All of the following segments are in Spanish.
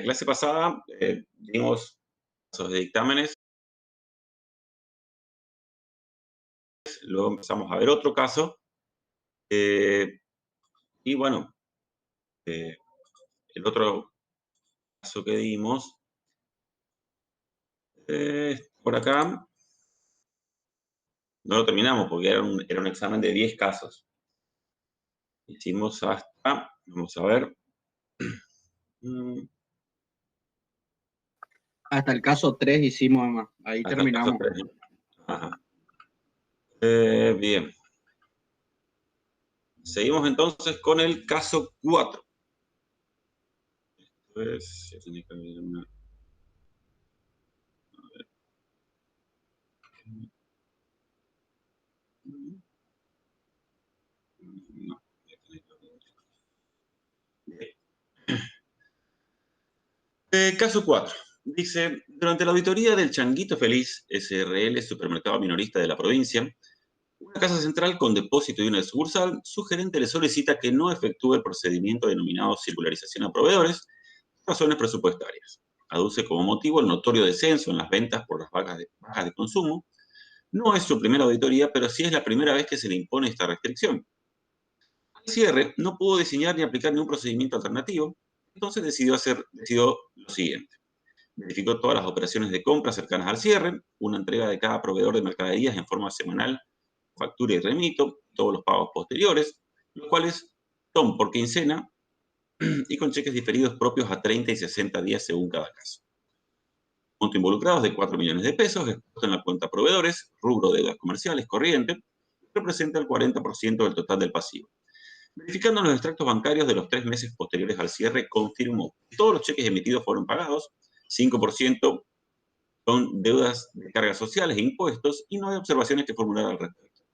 clase pasada dimos casos de dictámenes, luego empezamos a ver otro caso, eh, y bueno, eh, el otro caso que dimos, por acá, no lo terminamos porque era un examen de 10 casos. Hicimos hasta, vamos a ver, mm, Hasta el caso 3 hicimos, además. Ahí hasta el caso terminamos. 3. Ajá. Bien. Seguimos entonces con el caso 4. Pues, tiene que haber una- no, tiene que haber- Bien. Caso 4. Dice, durante la auditoría del Changuito Feliz SRL, supermercado minorista de la provincia, una casa central con depósito y una sucursal, su gerente le solicita que no efectúe el procedimiento denominado circularización a proveedores por razones presupuestarias. Aduce como motivo el notorio descenso en las ventas por las bajas de consumo. No es su primera auditoría, pero sí es la primera vez que se le impone esta restricción. Al cierre, no pudo diseñar ni aplicar ningún procedimiento alternativo, entonces decidió lo siguiente. Verificó todas las operaciones de compra cercanas al cierre, una entrega de cada proveedor de mercaderías en forma semanal, factura y remito, todos los pagos posteriores, los cuales son por quincena y con cheques diferidos propios a 30 y 60 días según cada caso. Monto involucrados de 4 millones de pesos, expuesto en la cuenta proveedores, rubro de deudas comerciales corriente, representa el 40% del total del pasivo. Verificando los extractos bancarios de los 3 meses posteriores al cierre, confirmó que todos los cheques emitidos fueron pagados, 5% son deudas de cargas sociales e impuestos, y no hay observaciones que formular al respecto.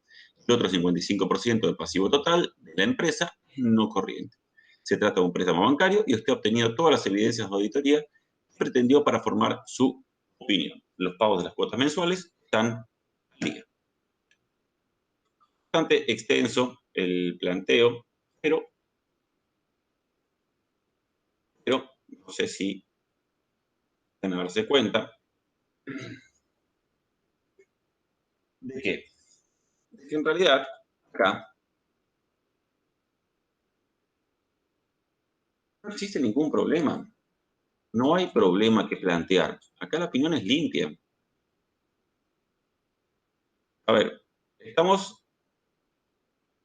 El otro 55% del pasivo total de la empresa es no corriente. Se trata de un préstamo bancario y usted ha obtenido todas las evidencias de auditoría que pretendió para formar su opinión. Los pagos de las cuotas mensuales están al día. Bastante extenso el planteo, pero no sé si van a darse cuenta de que, en realidad acá no existe ningún problema. No hay problema que plantear. Acá la opinión es limpia. A ver, estamos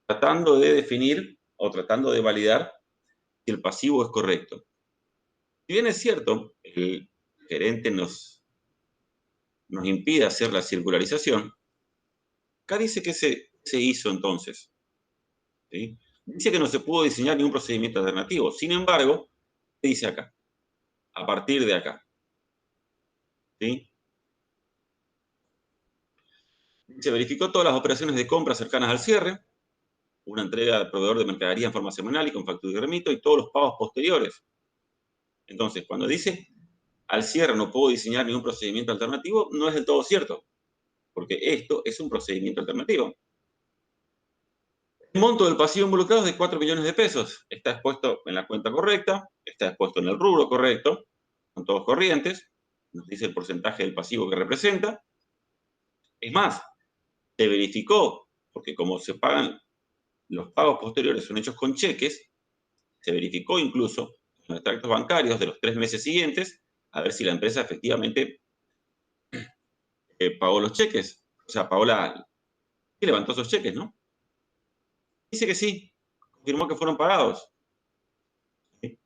tratando de definir o tratando de validar si el pasivo es correcto. Si bien es cierto, el gerente nos impide hacer la circularización, acá dice que se hizo entonces. ¿Sí? Dice que no se pudo diseñar ningún procedimiento alternativo. Sin embargo, ¿qué dice acá? A partir de acá. ¿Sí? Se verificó todas las operaciones de compra cercanas al cierre, una entrega al proveedor de mercadería en forma semanal y con factura y remito, y todos los pagos posteriores. Entonces, cuando dice al cierre no puedo diseñar ningún procedimiento alternativo, no es del todo cierto, porque esto es un procedimiento alternativo. El monto del pasivo involucrado es de 4 millones de pesos. Está expuesto en la cuenta correcta, está expuesto en el rubro correcto, son todos corrientes, nos dice el porcentaje del pasivo que representa. Es más, se verificó, porque como se pagan, los pagos posteriores son hechos con cheques, se verificó incluso los extractos bancarios de los 3 meses siguientes, a ver si la empresa efectivamente pagó los cheques, o sea, y levantó esos cheques, ¿no? Dice que sí, confirmó que fueron pagados. ¿Sí?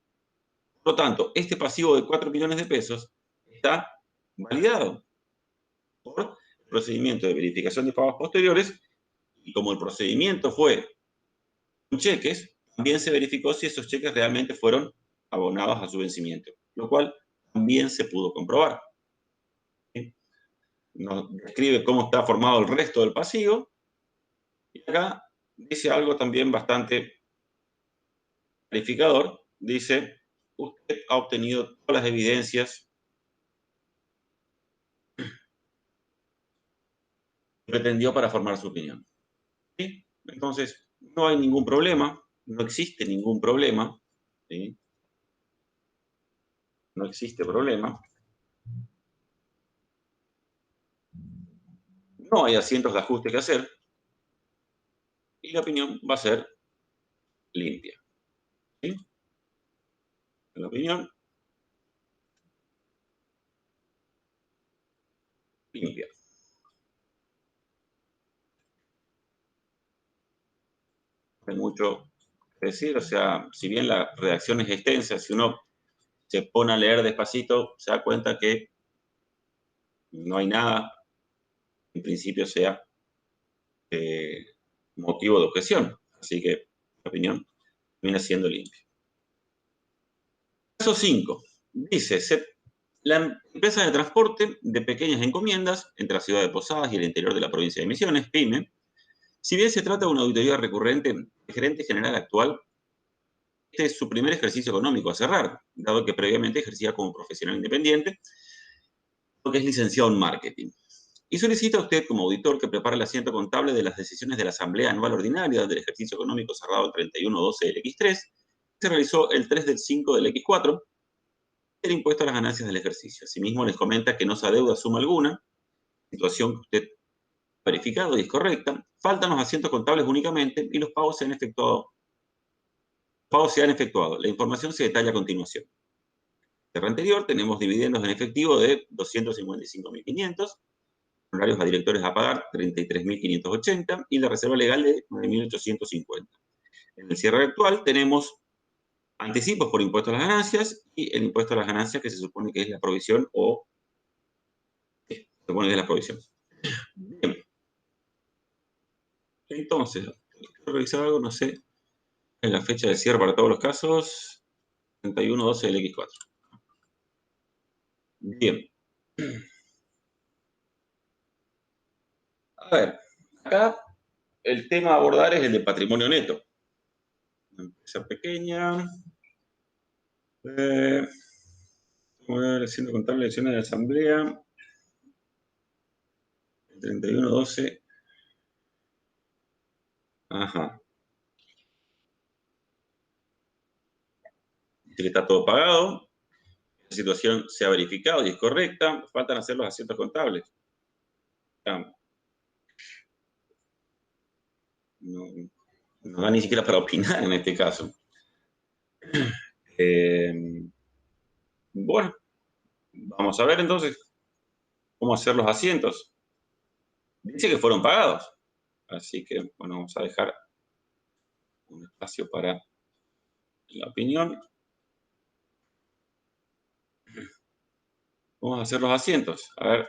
Por lo tanto, este pasivo de 4 millones de pesos está validado por el procedimiento de verificación de pagos posteriores, y como el procedimiento fue con cheques, también se verificó si esos cheques realmente fueron abonados a su vencimiento, lo cual también se pudo comprobar. ¿Sí? Nos describe cómo está formado el resto del pasivo, y acá dice algo también bastante clarificador. Dice, usted ha obtenido todas las evidencias que pretendió para formar su opinión. ¿Sí? Entonces, no hay ningún problema, no existe ningún problema. ¿Sí? no existe problema. No hay asientos de ajuste que hacer. Y la opinión va a ser limpia. ¿Sí? La opinión limpia. No hay mucho que decir, o sea, si bien la redacción es extensa, si uno se pone a leer despacito, se da cuenta que no hay nada, en principio, sea motivo de objeción. Así que la opinión viene siendo limpia. Caso 5. Dice, la empresa de transporte de pequeñas encomiendas entre la ciudad de Posadas y el interior de la provincia de Misiones, PYME, si bien se trata de una auditoría recurrente, el gerente general actual, este es su primer ejercicio económico a cerrar, dado que previamente ejercía como profesional independiente, porque es licenciado en marketing. Y solicita a usted, como auditor, que prepare el asiento contable de las decisiones de la Asamblea Anual Ordinaria del ejercicio económico cerrado el 31/12 del X3, que se realizó el 3 del 5 del X4, el impuesto a las ganancias del ejercicio. Asimismo, les comenta que no se adeuda suma alguna, situación que usted ha verificado y es correcta. Faltan los asientos contables únicamente y los pagos se han efectuado. La información se detalla a continuación. En el anterior tenemos dividendos en efectivo de 255.500, honorarios a directores a pagar 33.580 y la reserva legal de 9.850. En el cierre actual tenemos anticipos por impuesto a las ganancias y el impuesto a las ganancias que se supone que es la provisión o se supone que es la provisión. Bien. Entonces, quiero revisar algo, no sé, en la fecha de cierre para todos los casos, 31/12 del X4. Bien. A ver, acá el tema a abordar es el de patrimonio neto. Una empresa pequeña. Haciendo contable elecciones de la asamblea. 31/12. Ajá. Dice que está todo pagado. La situación se ha verificado y es correcta. Faltan hacer los asientos contables. No, no da ni siquiera para opinar en este caso. Bueno, vamos a ver entonces cómo hacer los asientos. Dice que fueron pagados. Así que, bueno, vamos a dejar un espacio para la opinión. Vamos a hacer los asientos. A ver.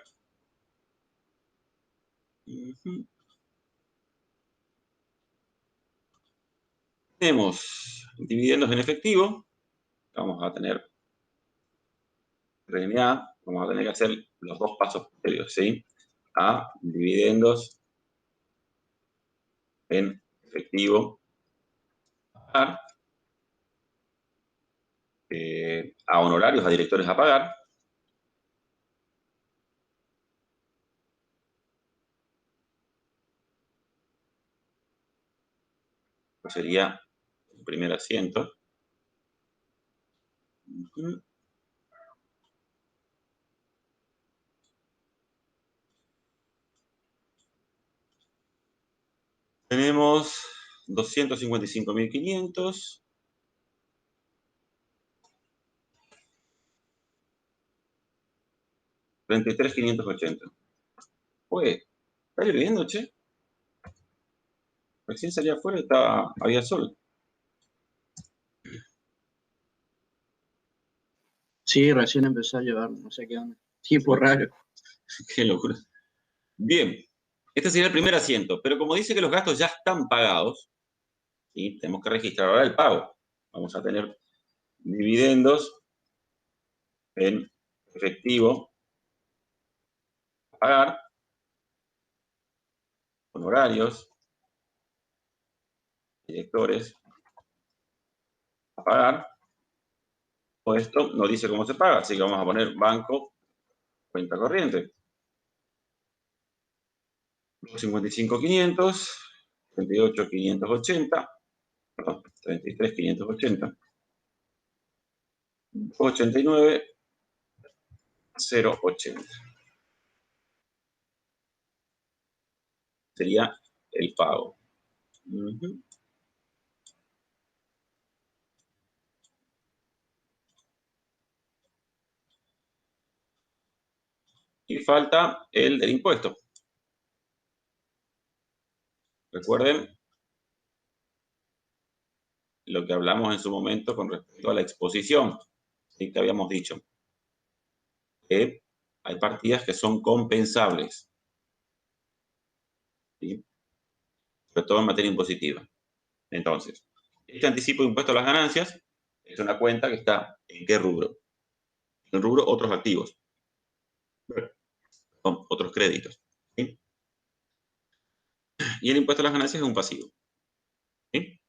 Tenemos dividendos en efectivo. Vamos a tener RNA. Vamos a tener que hacer los dos pasos previos, ¿sí? A dividendos en efectivo. A honorarios a directores a pagar. Sería el primer asiento. Tenemos 255.500. $33.580. Pues, está lloviendo, che. Recién salí afuera y había sol. Sí, recién empezó a llover, no sé qué onda. Tipo raro. Qué locura. Bien, este sería el primer asiento, pero como dice que los gastos ya están pagados, ¿sí? Tenemos que registrar ahora el pago. Vamos a tener dividendos en efectivo a pagar, honorarios, directores a pagar. Todo esto no dice cómo se paga, así que vamos a poner banco, cuenta corriente. 55.500, 38.580, perdón, 33.580, 89, 0,80. Sería el pago. Y falta el del impuesto. Recuerden lo que hablamos en su momento con respecto a la exposición, ¿sí? Que habíamos dicho que hay partidas que son compensables, ¿sí? Sobre todo en materia impositiva. Entonces, este anticipo de impuesto a las ganancias es una cuenta que está ¿en qué rubro? En el rubro otros activos, son otros créditos, ¿sí? Y el impuesto a las ganancias es un pasivo, ¿sí?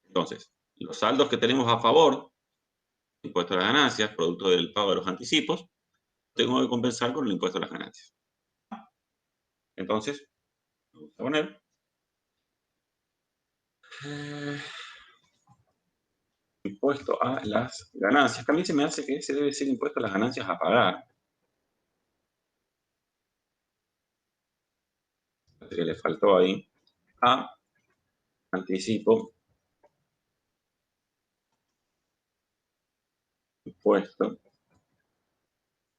Entonces, los saldos que tenemos a favor, impuesto a las ganancias, producto del pago de los anticipos, tengo que compensar con el impuesto a las ganancias. Entonces, vamos a poner impuesto a las ganancias. También se me hace que ese debe ser impuesto a las ganancias a pagar. Que le faltó ahí. A anticipo impuesto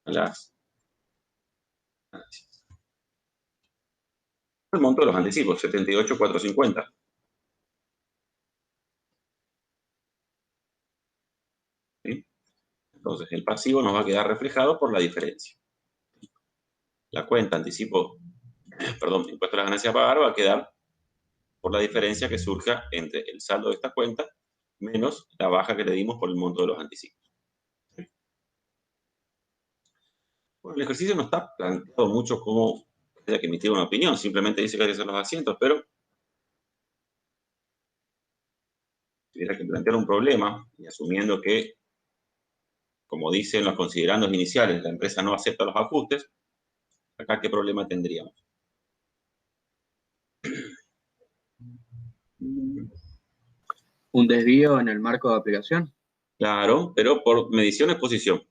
a las ganancias. El monto de los anticipos, 78.450. ¿Sí? Entonces, el pasivo nos va a quedar reflejado por la diferencia. La cuenta anticipo, perdón, impuesto a las ganancias a pagar va a quedar por la diferencia que surja entre el saldo de esta cuenta menos la baja que le dimos por el monto de los anticipos. Bueno, el ejercicio no está planteado mucho como haya que emitir una opinión, simplemente dice que hay que hacer los asientos, pero si hubiera que plantear un problema, y asumiendo que, como dicen los considerandos iniciales, la empresa no acepta los ajustes, acá ¿qué problema tendríamos? Un desvío en el marco de aplicación. Claro, pero por medición exposición.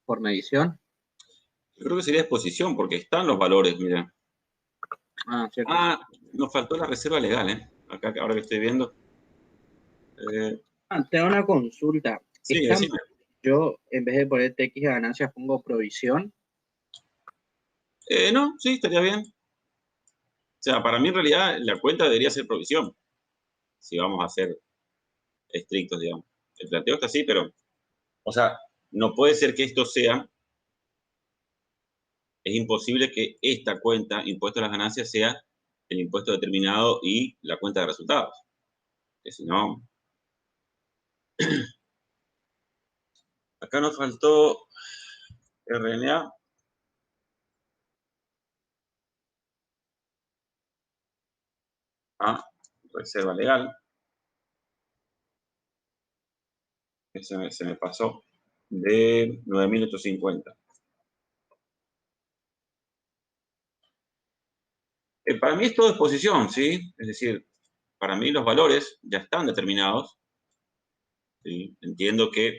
Por medición. Yo creo que sería exposición, porque están los valores, mira. Ah, cierto. Nos faltó la reserva legal, ¿eh? Acá, ahora que estoy viendo. Te hago una consulta. Sí, decime. Yo, en vez de poner TX de ganancias, pongo provisión. No, sí, estaría bien. O sea, para mí en realidad la cuenta debería ser provisión, si vamos a ser estrictos, digamos. El planteo está así, pero, o sea, no puede ser que esto sea, es imposible que esta cuenta, impuesto a las ganancias, sea el impuesto determinado y la cuenta de resultados. Que si no, acá nos faltó RNA. Reserva legal. Que se me pasó. De 9.850. Para mí es todo exposición, ¿sí? Es decir, para mí los valores ya están determinados. ¿Sí? Entiendo que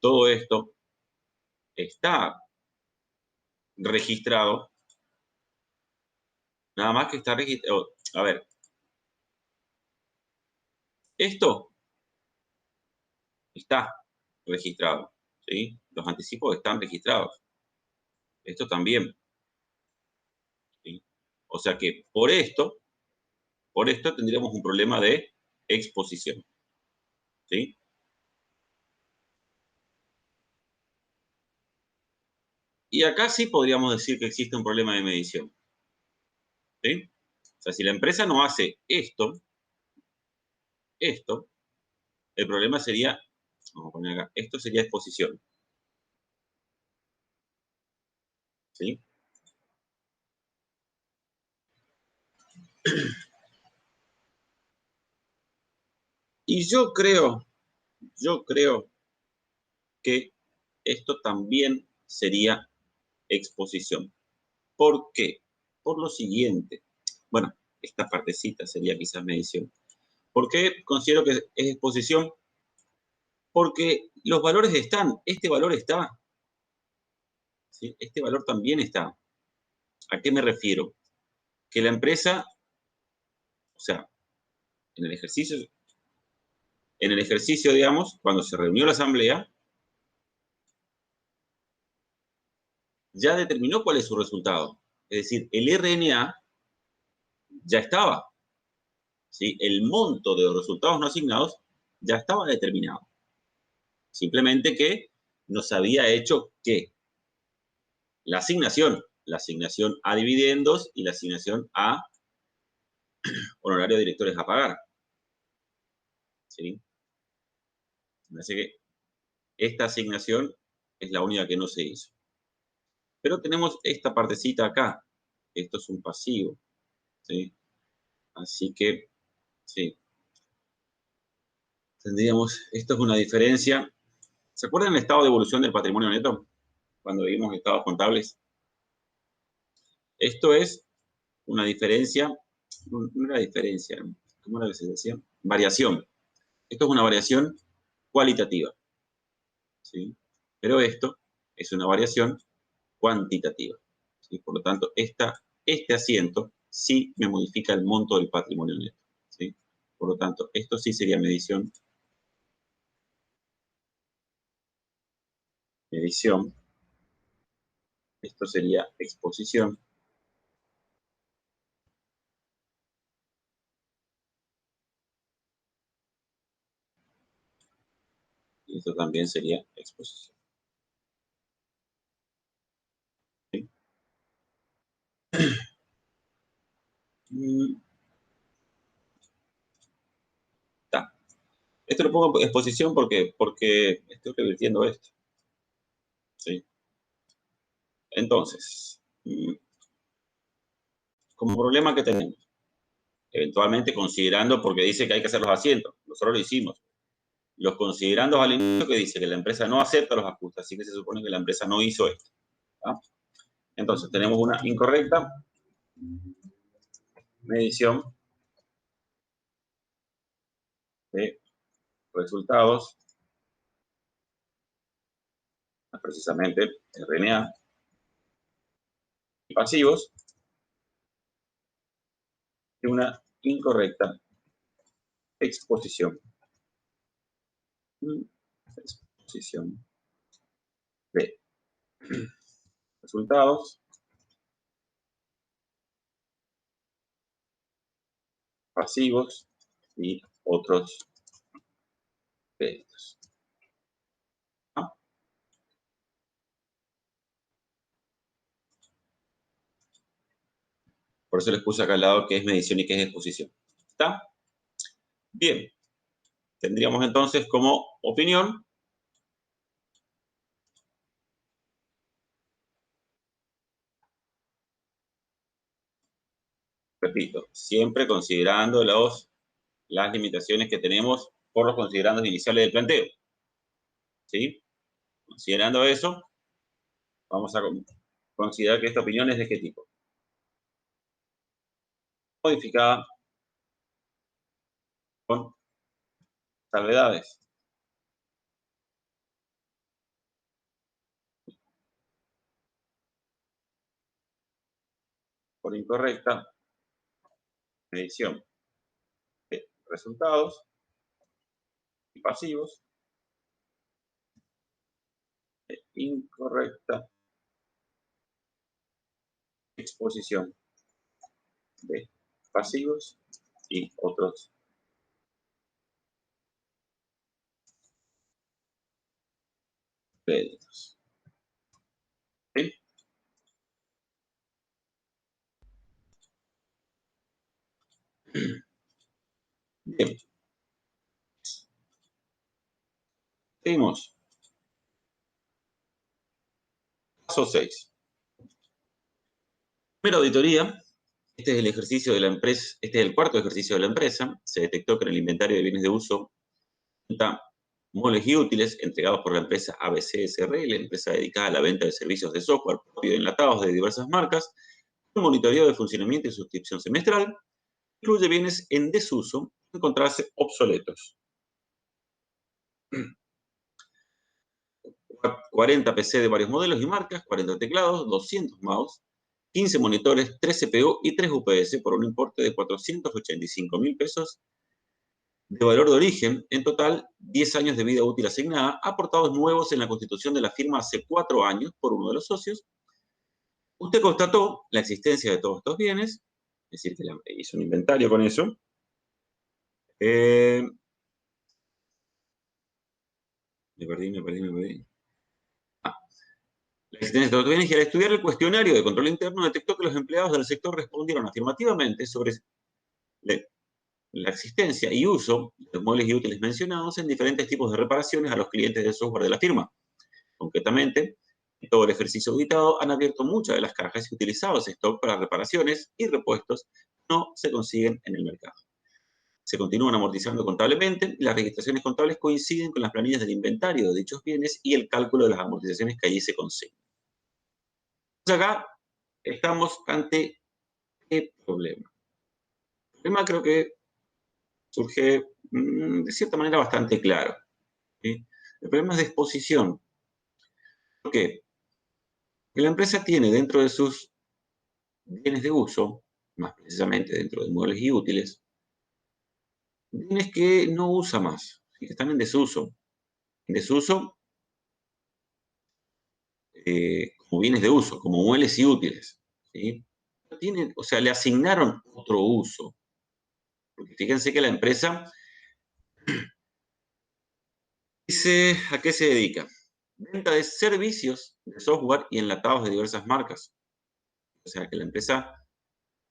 todo esto está registrado, nada más que está registrado. A ver, esto está registrado, ¿sí? Los anticipos están registrados. Esto también, ¿sí? O sea que por esto tendríamos un problema de exposición, ¿sí? Y acá sí podríamos decir que existe un problema de medición, ¿sí? O sea, si la empresa no hace esto, el problema sería, vamos a poner acá, esto sería exposición, ¿sí? Y yo creo que esto también sería exposición. ¿Por qué? Por lo siguiente. Bueno, esta partecita sería quizás medición. ¿Por qué considero que es exposición? Porque los valores están, este valor está, ¿sí? Este valor también está. ¿A qué me refiero? Que la empresa, o sea, en el ejercicio, digamos, cuando se reunió la asamblea, ya determinó cuál es su resultado. Es decir, el RNA ya estaba, ¿sí? El monto de los resultados no asignados ya estaba determinado. Simplemente que nos había hecho que la asignación a dividendos y la asignación a honorario de directores a pagar. ¿Sí? Así que esta asignación es la única que no se hizo. Pero tenemos esta partecita acá. Esto es un pasivo. ¿Sí? Así que, sí. Tendríamos, esto es una diferencia. ¿Se acuerdan del estado de evolución del patrimonio neto? Cuando vimos estados contables. Esto es una diferencia, no era diferencia, ¿cómo era que se decía? Variación. Esto es una variación cualitativa, ¿sí? Pero esto es una variación cuantitativa, ¿sí? Por lo tanto, este asiento sí me modifica el monto del patrimonio neto, ¿sí? Por lo tanto, esto sí sería medición. Esto sería exposición. Y esto también sería exposición. ¿Sí? Esto lo pongo en exposición porque estoy revirtiendo esto. ¿Sí? Entonces, como problema que tenemos, eventualmente considerando, porque dice que hay que hacer los asientos, nosotros lo hicimos, los considerandos al inicio que dice que la empresa no acepta los ajustes, así que se supone que la empresa no hizo esto. ¿Ah? Entonces, tenemos una incorrecta medición de resultados, precisamente RNA, y pasivos, y una incorrecta exposición. Exposición de resultados, pasivos y otros créditos. ¿Ah? Por eso les puse acá al lado qué es medición y qué es exposición. ¿Está? Bien. Tendríamos entonces como opinión repito, siempre considerando las limitaciones que tenemos por los considerandos iniciales del planteo. ¿Sí? Considerando eso, vamos a considerar que esta opinión es de qué tipo. Modificada con salvedades. Por incorrecta medición de resultados y pasivos. Incorrecta exposición de pasivos y otros créditos. ¿Sí? Bien. Seguimos. Paso 6. Primera auditoría. Este es el ejercicio de la empresa, este es el cuarto ejercicio de la empresa. Se detectó que en el inventario de bienes de uso cuenta muebles y útiles entregados por la empresa ABC SRL, empresa dedicada a la venta de servicios de software propio y enlatados de diversas marcas. Un monitoreo de funcionamiento y suscripción semestral. Incluye bienes en desuso, encontrarse obsoletos. 40 PC de varios modelos y marcas, 40 teclados, 200 mouse, 15 monitores, 3 CPU y 3 UPS por un importe de 485.000 pesos de valor de origen. En total, 10 años de vida útil asignada, aportados nuevos en la constitución de la firma hace 4 años por uno de los socios. Usted constató la existencia de todos estos bienes, es decir, que hizo un inventario con eso. Me perdí. La existencia de todos estos bienes, y al estudiar el cuestionario de control interno detectó que los empleados del sector respondieron afirmativamente sobre la existencia y uso de los muebles y útiles mencionados en diferentes tipos de reparaciones a los clientes del software de la firma. Concretamente, en todo el ejercicio auditado han abierto muchas de las cajas y utilizado ese stock para reparaciones y repuestos que no se consiguen en el mercado. Se continúan amortizando contablemente y las registraciones contables coinciden con las planillas del inventario de dichos bienes y el cálculo de las amortizaciones que allí se consiguen. Entonces acá estamos ante ¿qué problema? El problema creo que surge de cierta manera bastante claro, ¿sí? El problema es de exposición. ¿Por qué? Porque la empresa tiene dentro de sus bienes de uso, más precisamente dentro de muebles y útiles, bienes que no usa más, que están en desuso. En desuso como bienes de uso, como muebles y útiles, ¿sí? O sea, le asignaron otro uso. Porque fíjense que la empresa dice a qué se dedica. Venta de servicios de software y enlatados de diversas marcas. O sea, que la empresa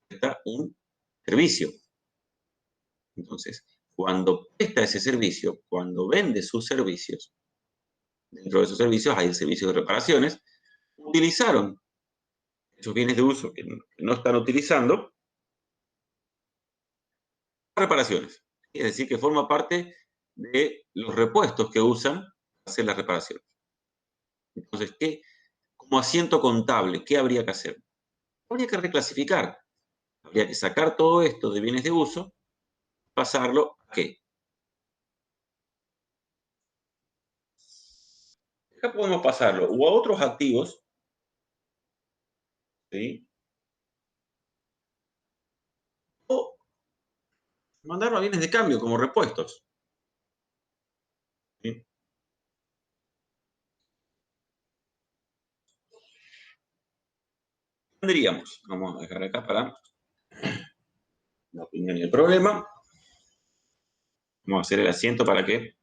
presta un servicio. Entonces, cuando presta ese servicio, cuando vende sus servicios, dentro de esos servicios hay el servicio de reparaciones, utilizaron esos bienes de uso que no están utilizando reparaciones. Es decir, que forma parte de los repuestos que usan para hacer las reparaciones. Entonces, como asiento contable, ¿qué habría que hacer? Habría que reclasificar. Habría que sacar todo esto de bienes de uso, pasarlo ¿a qué? Acá podemos pasarlo o a otros activos, ¿sí? O mandarlo a bienes de cambio como repuestos, ¿sí? Tendríamos, vamos a dejar acá para la opinión y el problema. Vamos a hacer el asiento para que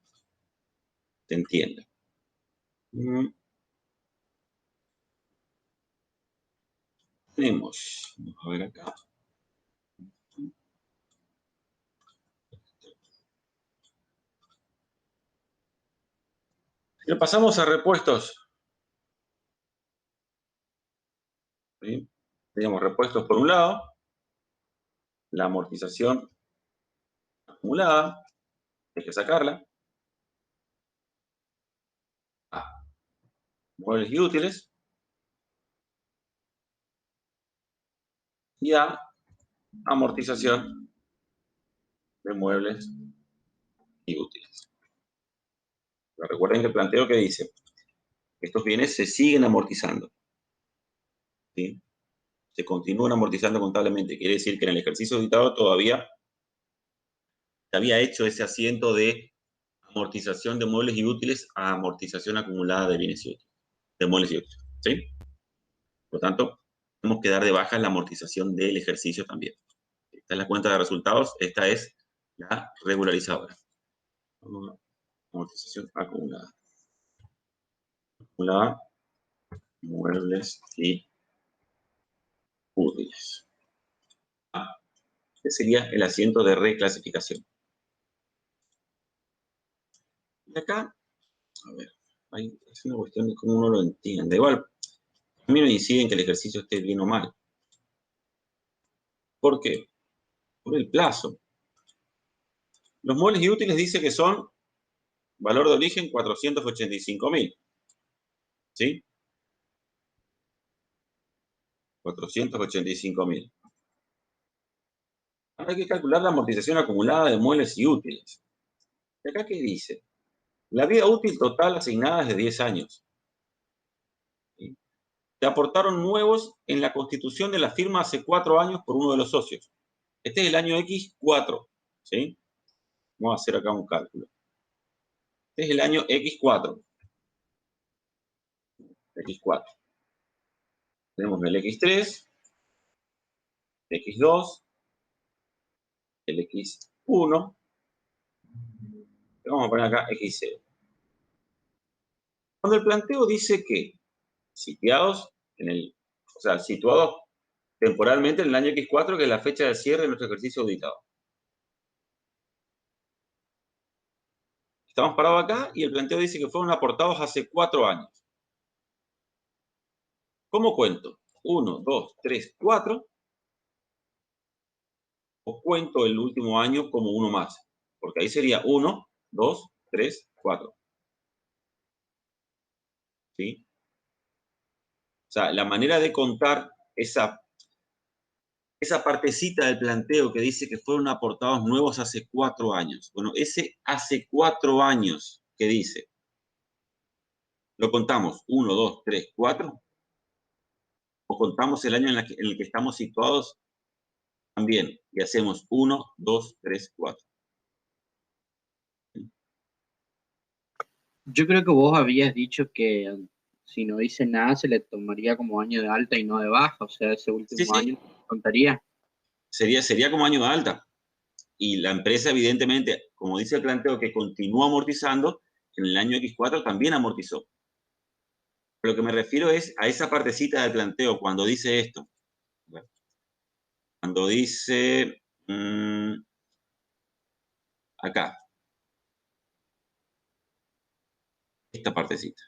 se entienda. Tenemos, vamos a ver acá. Si lo pasamos a repuestos, ¿sí? Tenemos repuestos por un lado, la amortización acumulada, hay que sacarla, a muebles y útiles, y a amortización de muebles y útiles. Pero recuerden que el planteo que dice, estos bienes se siguen amortizando, ¿sí? Se continúan amortizando contablemente. Quiere decir que en el ejercicio auditado todavía se había hecho ese asiento de amortización de muebles y útiles a amortización acumulada de bienes y útiles, de muebles y útiles, ¿sí? Por lo tanto, tenemos que dar de baja la amortización del ejercicio también. Esta es la cuenta de resultados, esta es la regularizadora. Amortización acumulada. Acumulada, muebles y útiles. Este sería el asiento de reclasificación. Y acá, a ver, es una cuestión de cómo uno lo entiende. Igual, a mí me incide en que el ejercicio esté bien o mal. ¿Por qué? Por el plazo. Los muebles y útiles dice que son valor de origen 485.000. ¿Sí? 485.000. Ahora hay que calcular la amortización acumulada de muebles y útiles. ¿Y acá qué dice? La vida útil total asignada es de 10 años. se aportaron nuevos en la constitución de la firma hace 4 años por uno de los socios. Este es el año X4, ¿sí? Vamos a hacer acá un cálculo. Este es el año X4. X4. Tenemos el X3, X2, el X1. Vamos a poner acá X0. Cuando el planteo dice que situados temporalmente en el año X4, que es la fecha de cierre de nuestro ejercicio auditado. Estamos parados acá y el planteo dice que fueron aportados hace 4 años. ¿Cómo cuento? 1, 2, 3, 4. O cuento el último año como uno más. Porque ahí sería 1, 2, 3, 4. ¿Sí? O sea, la manera de contar esa partecita del planteo que dice que fueron aportados nuevos hace 4 años. Bueno, ese hace 4 años que dice, ¿lo contamos 1, 2, 3, 4? ¿O contamos el año en el que estamos situados también? Y hacemos 1, 2, 3, 4. Yo creo que vos habías dicho que si no dice nada se le tomaría como año de alta y no de baja, o sea, ese Sí, último sí, año contaría. sería como año de alta. Y la empresa, evidentemente, como dice el planteo, que continúa amortizando, en el año X4 también amortizó. Lo que me refiero es a esa partecita del planteo, cuando dice esto. Cuando dice acá, esta partecita.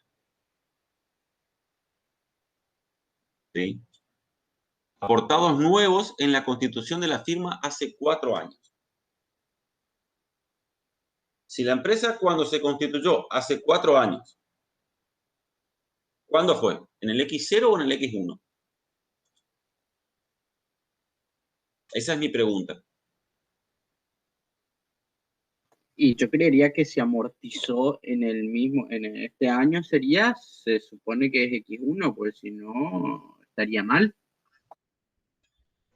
¿Sí? Aportados nuevos en la constitución de la firma hace 4 años. Si la empresa cuando se constituyó hace 4 años, ¿cuándo fue? ¿En el X0 o en el X1? Esa es mi pregunta. Y yo creería que se amortizó en este año se supone que es X1, pues si no, estaría mal.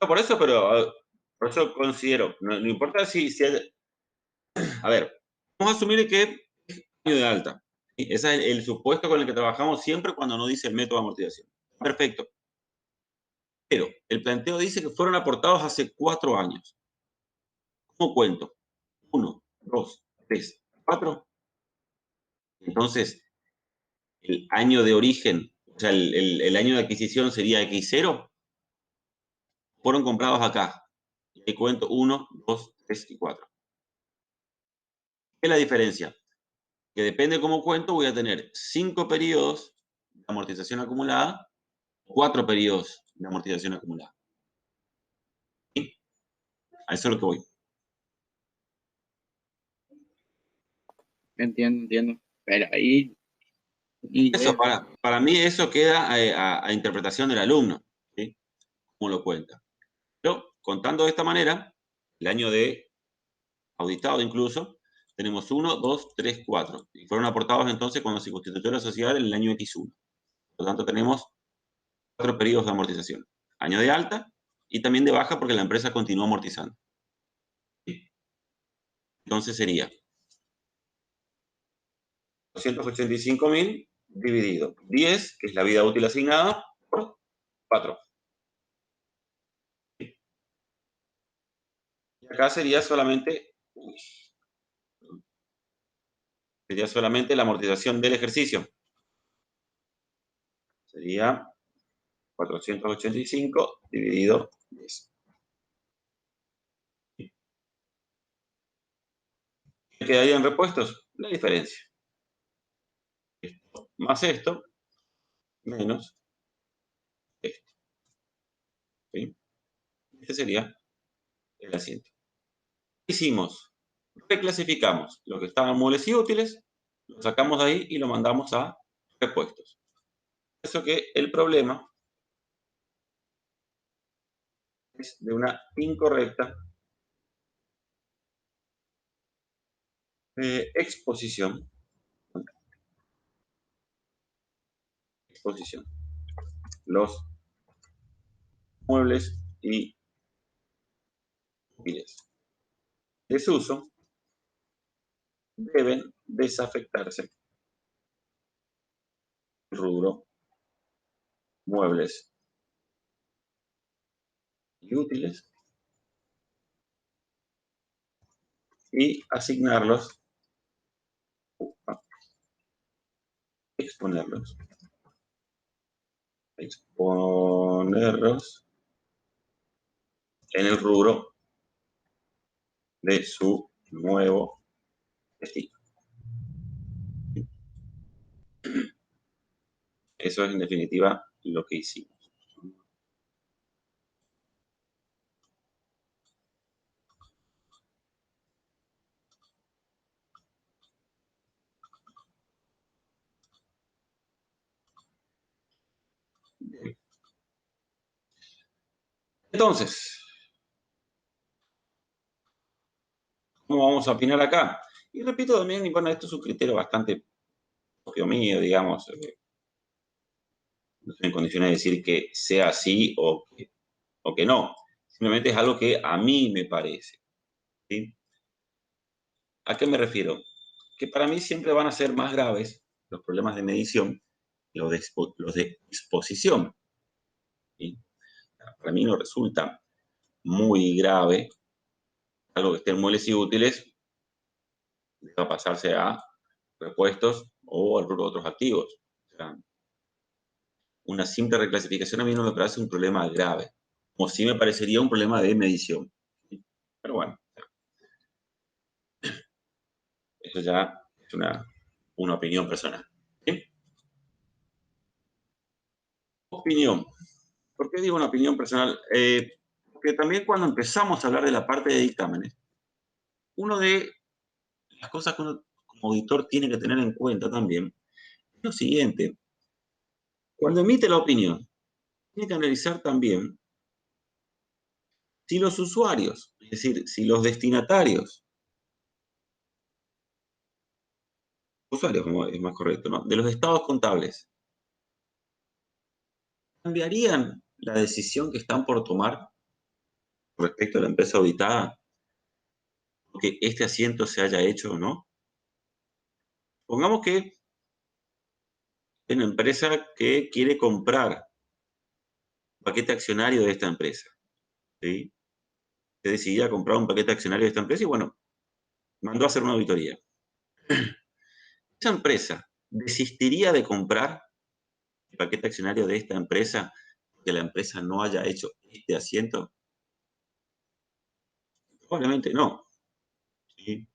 No, por eso, pero por eso considero, no importa si a ver, vamos a asumir que es año de alta. ¿Sí? Ese es el supuesto con el que trabajamos siempre cuando no dice el método de amortización. Perfecto. Pero el planteo dice que fueron aportados hace 4 años. ¿Cómo cuento? 1, 2, 3, 4. Entonces, el año de origen, o sea, el año de adquisición sería X0. Fueron comprados acá. Y ahí cuento 1, 2, 3 y 4. ¿Qué es la diferencia? Que depende de cómo cuento, voy a tener 5 periodos de amortización acumulada, 4 periodos de amortización acumulada. ¿Sí? A eso es lo que voy. Entiendo. Pero ahí, y Eso, para mí, eso queda a interpretación del alumno, ¿sí? Cómo lo cuenta. Pero contando de esta manera, el año de auditado incluso, tenemos 1, 2, 3, 4. Y fueron aportados entonces cuando se constituyó la sociedad en el año X1. Por lo tanto, tenemos 4 periodos de amortización. Año de alta y también de baja porque la empresa continúa amortizando. ¿Sí? Entonces sería 285.000 dividido 10, que es la vida útil asignada, por 4. Y acá sería solamente la amortización del ejercicio. Sería 485 dividido 10. ¿Qué quedaría en repuestos? La diferencia. Esto más esto, menos esto. ¿Sí? Este sería el asiento. ¿Qué hicimos? Reclasificamos lo que estaban muebles y útiles, lo sacamos de ahí y lo mandamos a repuestos. Por eso que el problema es de una incorrecta exposición. los muebles y útiles de desuso deben desafectarse. Rubro muebles y útiles y asignarlos, exponerlos en el rubro de su nuevo destino. Eso es en definitiva lo que hicimos. Entonces, ¿cómo vamos a opinar acá? Y repito también, bueno, esto es un criterio bastante propio mío, digamos. No estoy en condiciones de decir que sea así o que no. Simplemente es algo que a mí me parece. ¿Sí? ¿A qué me refiero? Que para mí siempre van a ser más graves los problemas de medición que los de exposición. ¿Sí? Para mí no resulta muy grave algo que estén muebles y útiles, deba pasarse a repuestos o a otros activos. O sea, una simple reclasificación a mí no me parece un problema grave, como sí me parecería un problema de medición. ¿Sí? Pero bueno, eso ya es una opinión personal. ¿Sí? Opinión. ¿Por qué digo una opinión personal? Porque también cuando empezamos a hablar de la parte de dictámenes, una de las cosas que uno como auditor tiene que tener en cuenta también es lo siguiente. Cuando emite la opinión, tiene que analizar también si los usuarios, es decir, si los destinatarios, usuarios como es más correcto, ¿no?, de los estados contables, ¿cambiarían la decisión que están por tomar respecto a la empresa auditada? Porque este asiento se haya hecho o no. Pongamos que es una empresa que quiere comprar un paquete accionario de esta empresa. ¿Sí? Se decidía comprar un paquete accionario de esta empresa y bueno, mandó a hacer una auditoría. Esa empresa desistiría de comprar el paquete accionario de esta empresa porque la empresa no haya hecho este asiento. Probablemente no. ¿Sí?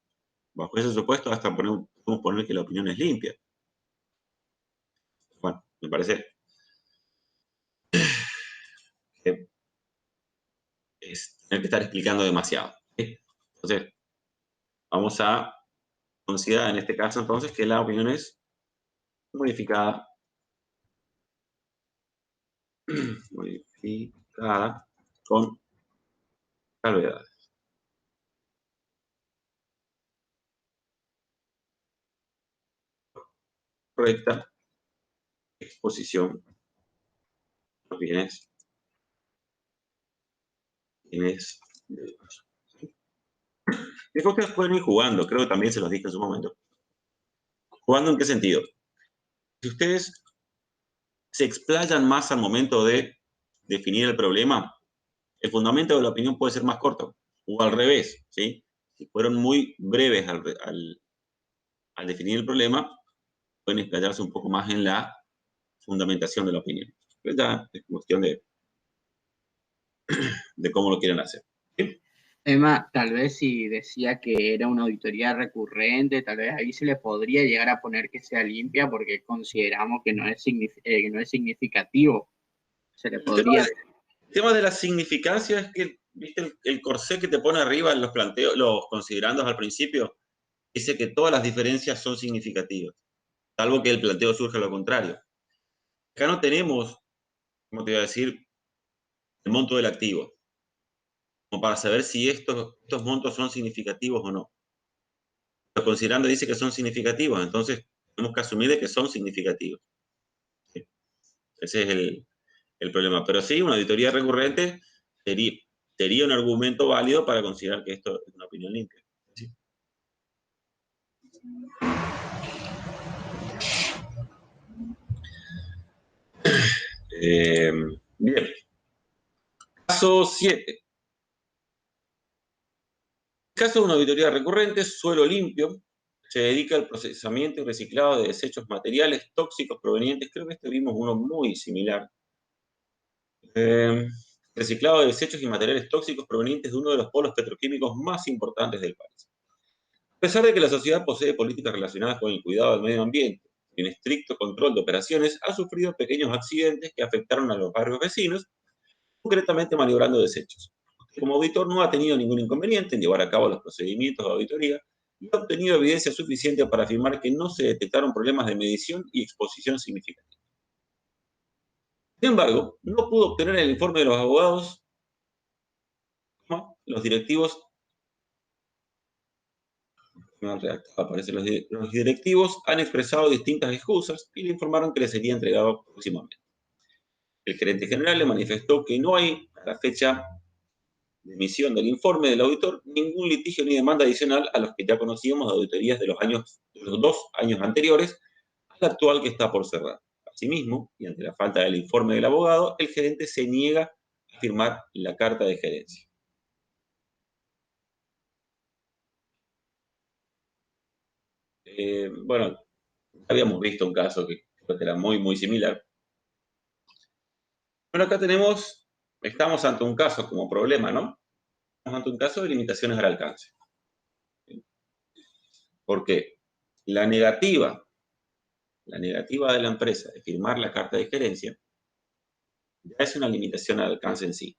Bajo ese supuesto, hasta podemos poner que la opinión es limpia. Bueno, me parece que es tener que estar explicando demasiado. ¿Sí? Entonces, vamos a considerar en este caso entonces que la opinión es modificada, modificada con salvedades. Correcta exposición de los bienes de uso. Después ustedes pueden ir jugando, creo que también se los dije en su momento. ¿Jugando en qué sentido? Si ustedes se explayan más al momento de definir el problema, el fundamento de la opinión puede ser más corto, o al revés, ¿sí? Si fueron muy breves al definir el problema, pueden explayarse un poco más en la fundamentación de la opinión. Pero ya es cuestión de cómo lo quieren hacer. ¿Sí? Emma, tal vez si decía que era una auditoría recurrente, tal vez ahí se le podría llegar a poner que sea limpia porque consideramos que que no es significativo. Se le podría... El tema de la significancia es que, ¿viste el corsé que te pone arriba en los planteos, los considerandos al principio? Dice que todas las diferencias son significativas, salvo que el planteo surja lo contrario. Acá no tenemos, como te iba a decir, el monto del activo, como para saber si estos montos son significativos o no. Lo considerando dice que son significativos, entonces tenemos que asumir de que son significativos. ¿Sí? Ese es el problema. Pero sí, una auditoría recurrente sería un argumento válido para considerar que esto es una opinión limpia. ¿Sí? Bien. Caso 7. En caso de una auditoría recurrente, Suelo Limpio se dedica al procesamiento y reciclado de desechos materiales tóxicos provenientes, creo que este vimos uno muy similar, reciclado de desechos y materiales tóxicos provenientes de uno de los polos petroquímicos más importantes del país. A pesar de que la sociedad posee políticas relacionadas con el cuidado del medio ambiente y un estricto control de operaciones, ha sufrido pequeños accidentes que afectaron a los barrios vecinos, concretamente maniobrando desechos. Como auditor no ha tenido ningún inconveniente en llevar a cabo los procedimientos de auditoría y ha obtenido evidencia suficiente para afirmar que no se detectaron problemas de medición y exposición significativos. Sin embargo, no pudo obtener el informe de los abogados, los directivos, los directivos han expresado distintas excusas y le informaron que le sería entregado próximamente. El gerente general le manifestó que no hay, a la fecha de emisión del informe del auditor, ningún litigio ni demanda adicional a los que ya conocíamos de auditorías de los 2 años anteriores al actual que está por cerrar. Asimismo, y ante la falta del informe del abogado, el gerente se niega a firmar la carta de gerencia. Bueno, habíamos visto un caso que creo que era muy, muy similar. Bueno, acá estamos ante un caso como problema, ¿no? Estamos ante un caso de limitaciones al alcance. ¿Por qué? La negativa de la empresa de firmar la carta de gerencia ya es una limitación al alcance en sí.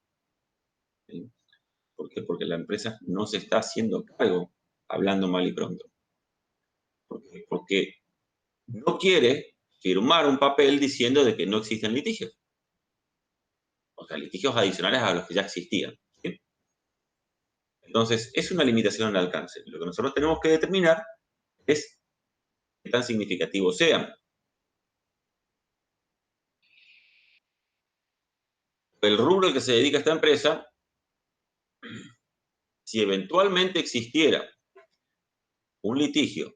¿Sí? ¿Por qué? Porque la empresa no se está haciendo cargo, hablando mal y pronto. Porque no quiere firmar un papel diciendo de que no existen litigios. O sea, litigios adicionales a los que ya existían. ¿Sí? Entonces, es una limitación al alcance. Lo que nosotros tenemos que determinar es qué tan significativos sean. El rubro al que se dedica esta empresa, si eventualmente existiera un litigio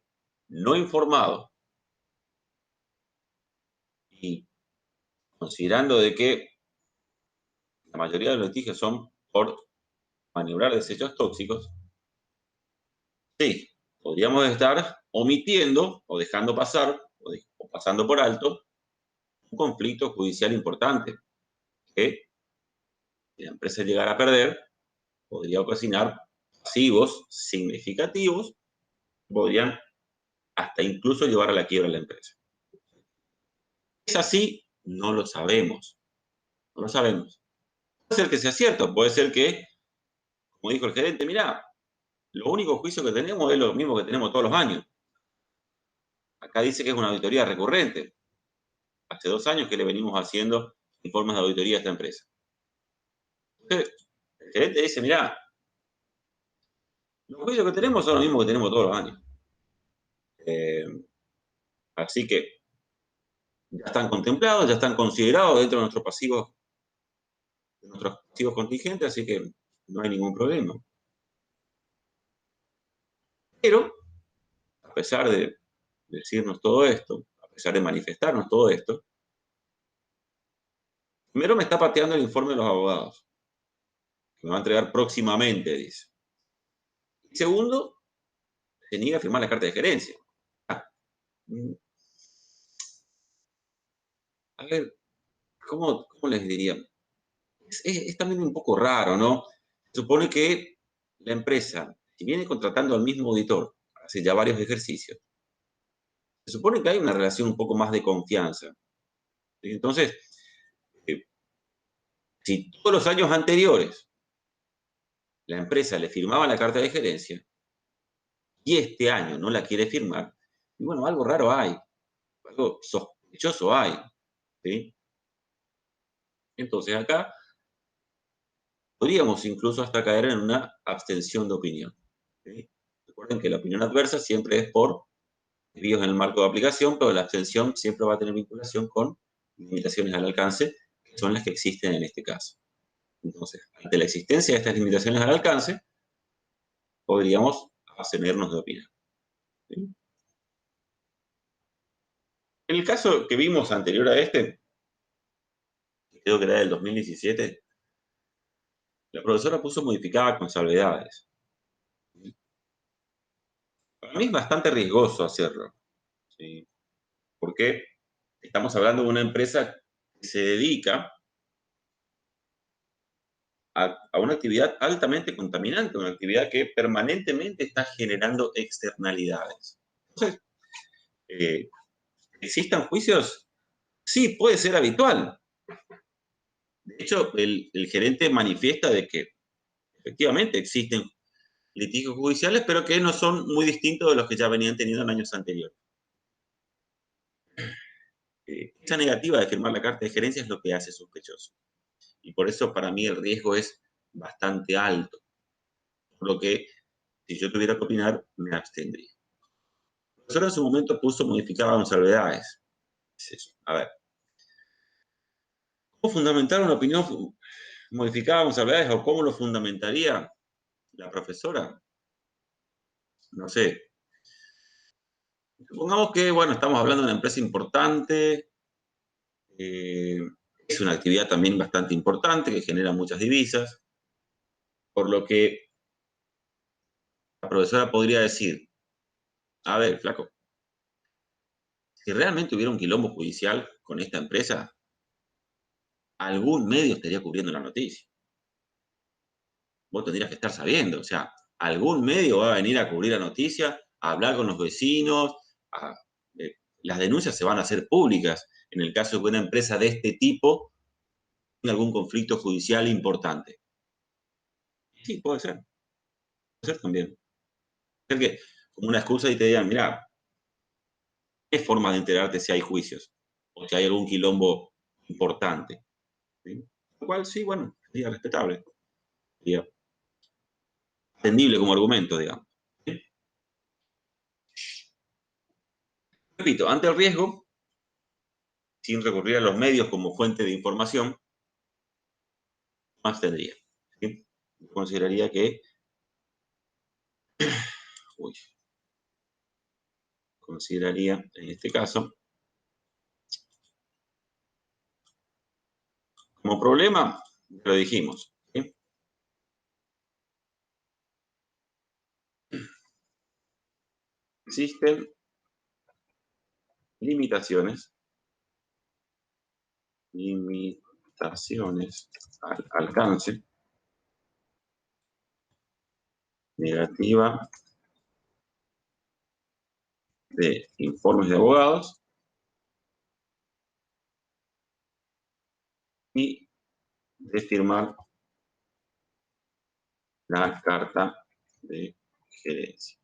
no informado y considerando de que la mayoría de los litigios son por maniobrar desechos tóxicos, sí, podríamos estar omitiendo o dejando pasar o pasando por alto un conflicto judicial importante que, si la empresa llegara a perder, podría ocasionar pasivos significativos que podrían hasta incluso llevar a la quiebra de la empresa. ¿Es así? No lo sabemos. No lo sabemos. Puede ser que sea cierto, puede ser que, como dijo el gerente, mirá, lo único juicio que tenemos es lo mismo que tenemos todos los años. Acá dice que es una auditoría recurrente. Hace 2 años que le venimos haciendo informes de auditoría a esta empresa. Entonces, el gerente dice, mirá, los juicios que tenemos son los mismos que tenemos todos los años. Así que ya están contemplados, ya están considerados dentro de nuestros pasivos contingentes, así que no hay ningún problema. Pero, a pesar de decirnos todo esto, a pesar de manifestarnos todo esto, primero me está pateando el informe de los abogados, que me va a entregar próximamente, dice. Y segundo, se niega a firmar la carta de gerencia. A ver, ¿cómo les diría? Es también un poco raro, ¿no? Se supone que la empresa, si viene contratando al mismo auditor hace ya varios ejercicios, se supone que hay una relación un poco más de confianza. Entonces, eh, si todos los años anteriores la empresa le firmaba la carta de gerencia y este año no la quiere firmar, y bueno, algo raro hay, algo sospechoso hay, ¿sí? Entonces acá podríamos incluso hasta caer en una abstención de opinión. ¿Sí? Recuerden que la opinión adversa siempre es por desvíos en el marco de aplicación, pero la abstención siempre va a tener vinculación con limitaciones al alcance que son las que existen en este caso. Entonces, ante la existencia de estas limitaciones al alcance, podríamos abstenernos de opinar. ¿Sí? En el caso que vimos anterior a este, creo que era del 2017, la profesora puso modificada con salvedades. Para mí es bastante riesgoso hacerlo, ¿sí? Porque estamos hablando de una empresa que se dedica a una actividad altamente contaminante, una actividad que permanentemente está generando externalidades. Entonces, ¿existan juicios? Sí, puede ser habitual. De hecho, el gerente manifiesta de que efectivamente existen litigios judiciales, pero que no son muy distintos de los que ya venían teniendo en años anteriores. Esa negativa de firmar la carta de gerencia es lo que hace sospechoso. Y por eso para mí el riesgo es bastante alto. Por lo que, si yo tuviera que opinar, me abstendría. El profesor en su momento puso modificaba con salvedades. Es eso. A ver. ¿Cómo fundamentar una opinión modificada con salvedades o cómo lo fundamentaría la profesora? No sé. Supongamos que, bueno, estamos hablando de una empresa importante, es una actividad también bastante importante que genera muchas divisas, por lo que la profesora podría decir, a ver, flaco, si realmente hubiera un quilombo judicial con esta empresa, algún medio estaría cubriendo la noticia. Vos tendrías que estar sabiendo, o sea, algún medio va a venir a cubrir la noticia, a hablar con los vecinos, las denuncias se van a hacer públicas en el caso de que una empresa de este tipo tenga algún conflicto judicial importante. Sí, puede ser también. Puede ser que como una excusa y te digan, mira, es forma de enterarte si hay juicios o si hay algún quilombo importante. ¿Sí? Lo cual, sí, bueno, sería respetable. Sería atendible como argumento, digamos. ¿Sí? Repito, ante el riesgo, sin recurrir a los medios como fuente de información, más tendría. ¿Sí? Consideraría que, uy, consideraría en este caso, como problema, lo dijimos, ¿sí? Existen limitaciones al alcance, negativa de informes de abogados y de firmar la carta de gerencia.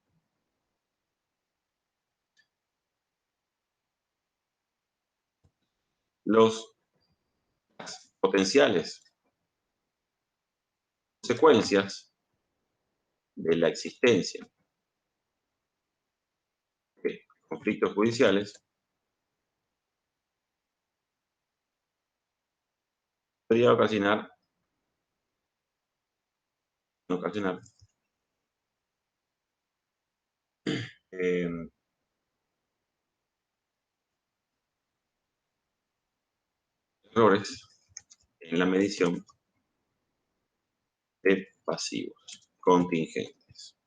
Las potenciales consecuencias de la existencia de conflictos judiciales podría ocasionar eh, errores en la medición de pasivos contingentes.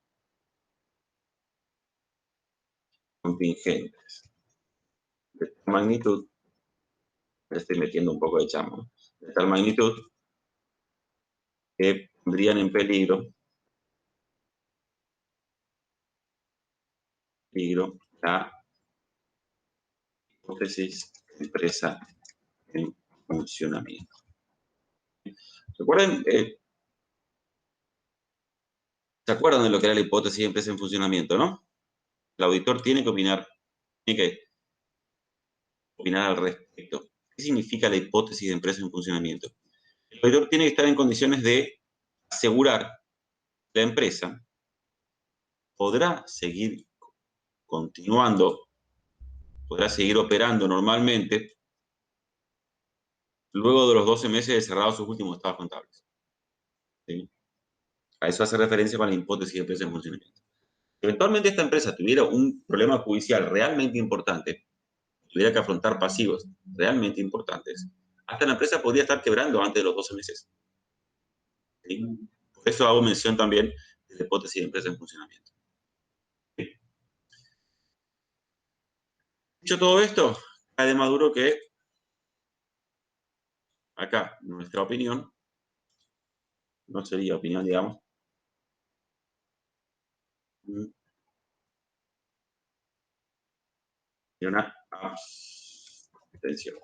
De tal magnitud, le estoy metiendo un poco de chamo, de tal magnitud que pondrían en peligro la hipótesis de empresa en funcionamiento. Recuerden, ¿se acuerdan de lo que era la hipótesis de empresa en funcionamiento, no? El auditor tiene que opinar al respecto. ¿Qué significa la hipótesis de empresa en funcionamiento? El auditor tiene que estar en condiciones de asegurar que la empresa podrá seguir continuando, podrá seguir operando normalmente luego de los 12 meses de cerrado sus últimos estados contables. ¿Sí? A eso hace referencia con la hipótesis de empresa en funcionamiento. Si eventualmente esta empresa tuviera un problema judicial realmente importante, tuviera que afrontar pasivos realmente importantes, hasta la empresa podría estar quebrando antes de los 12 meses. ¿Sí? Por eso hago mención también de la hipótesis de empresa en funcionamiento. ¿Sí? Dicho todo esto, cae de maduro que acá nuestra opinión no sería opinión, digamos, de una abstención.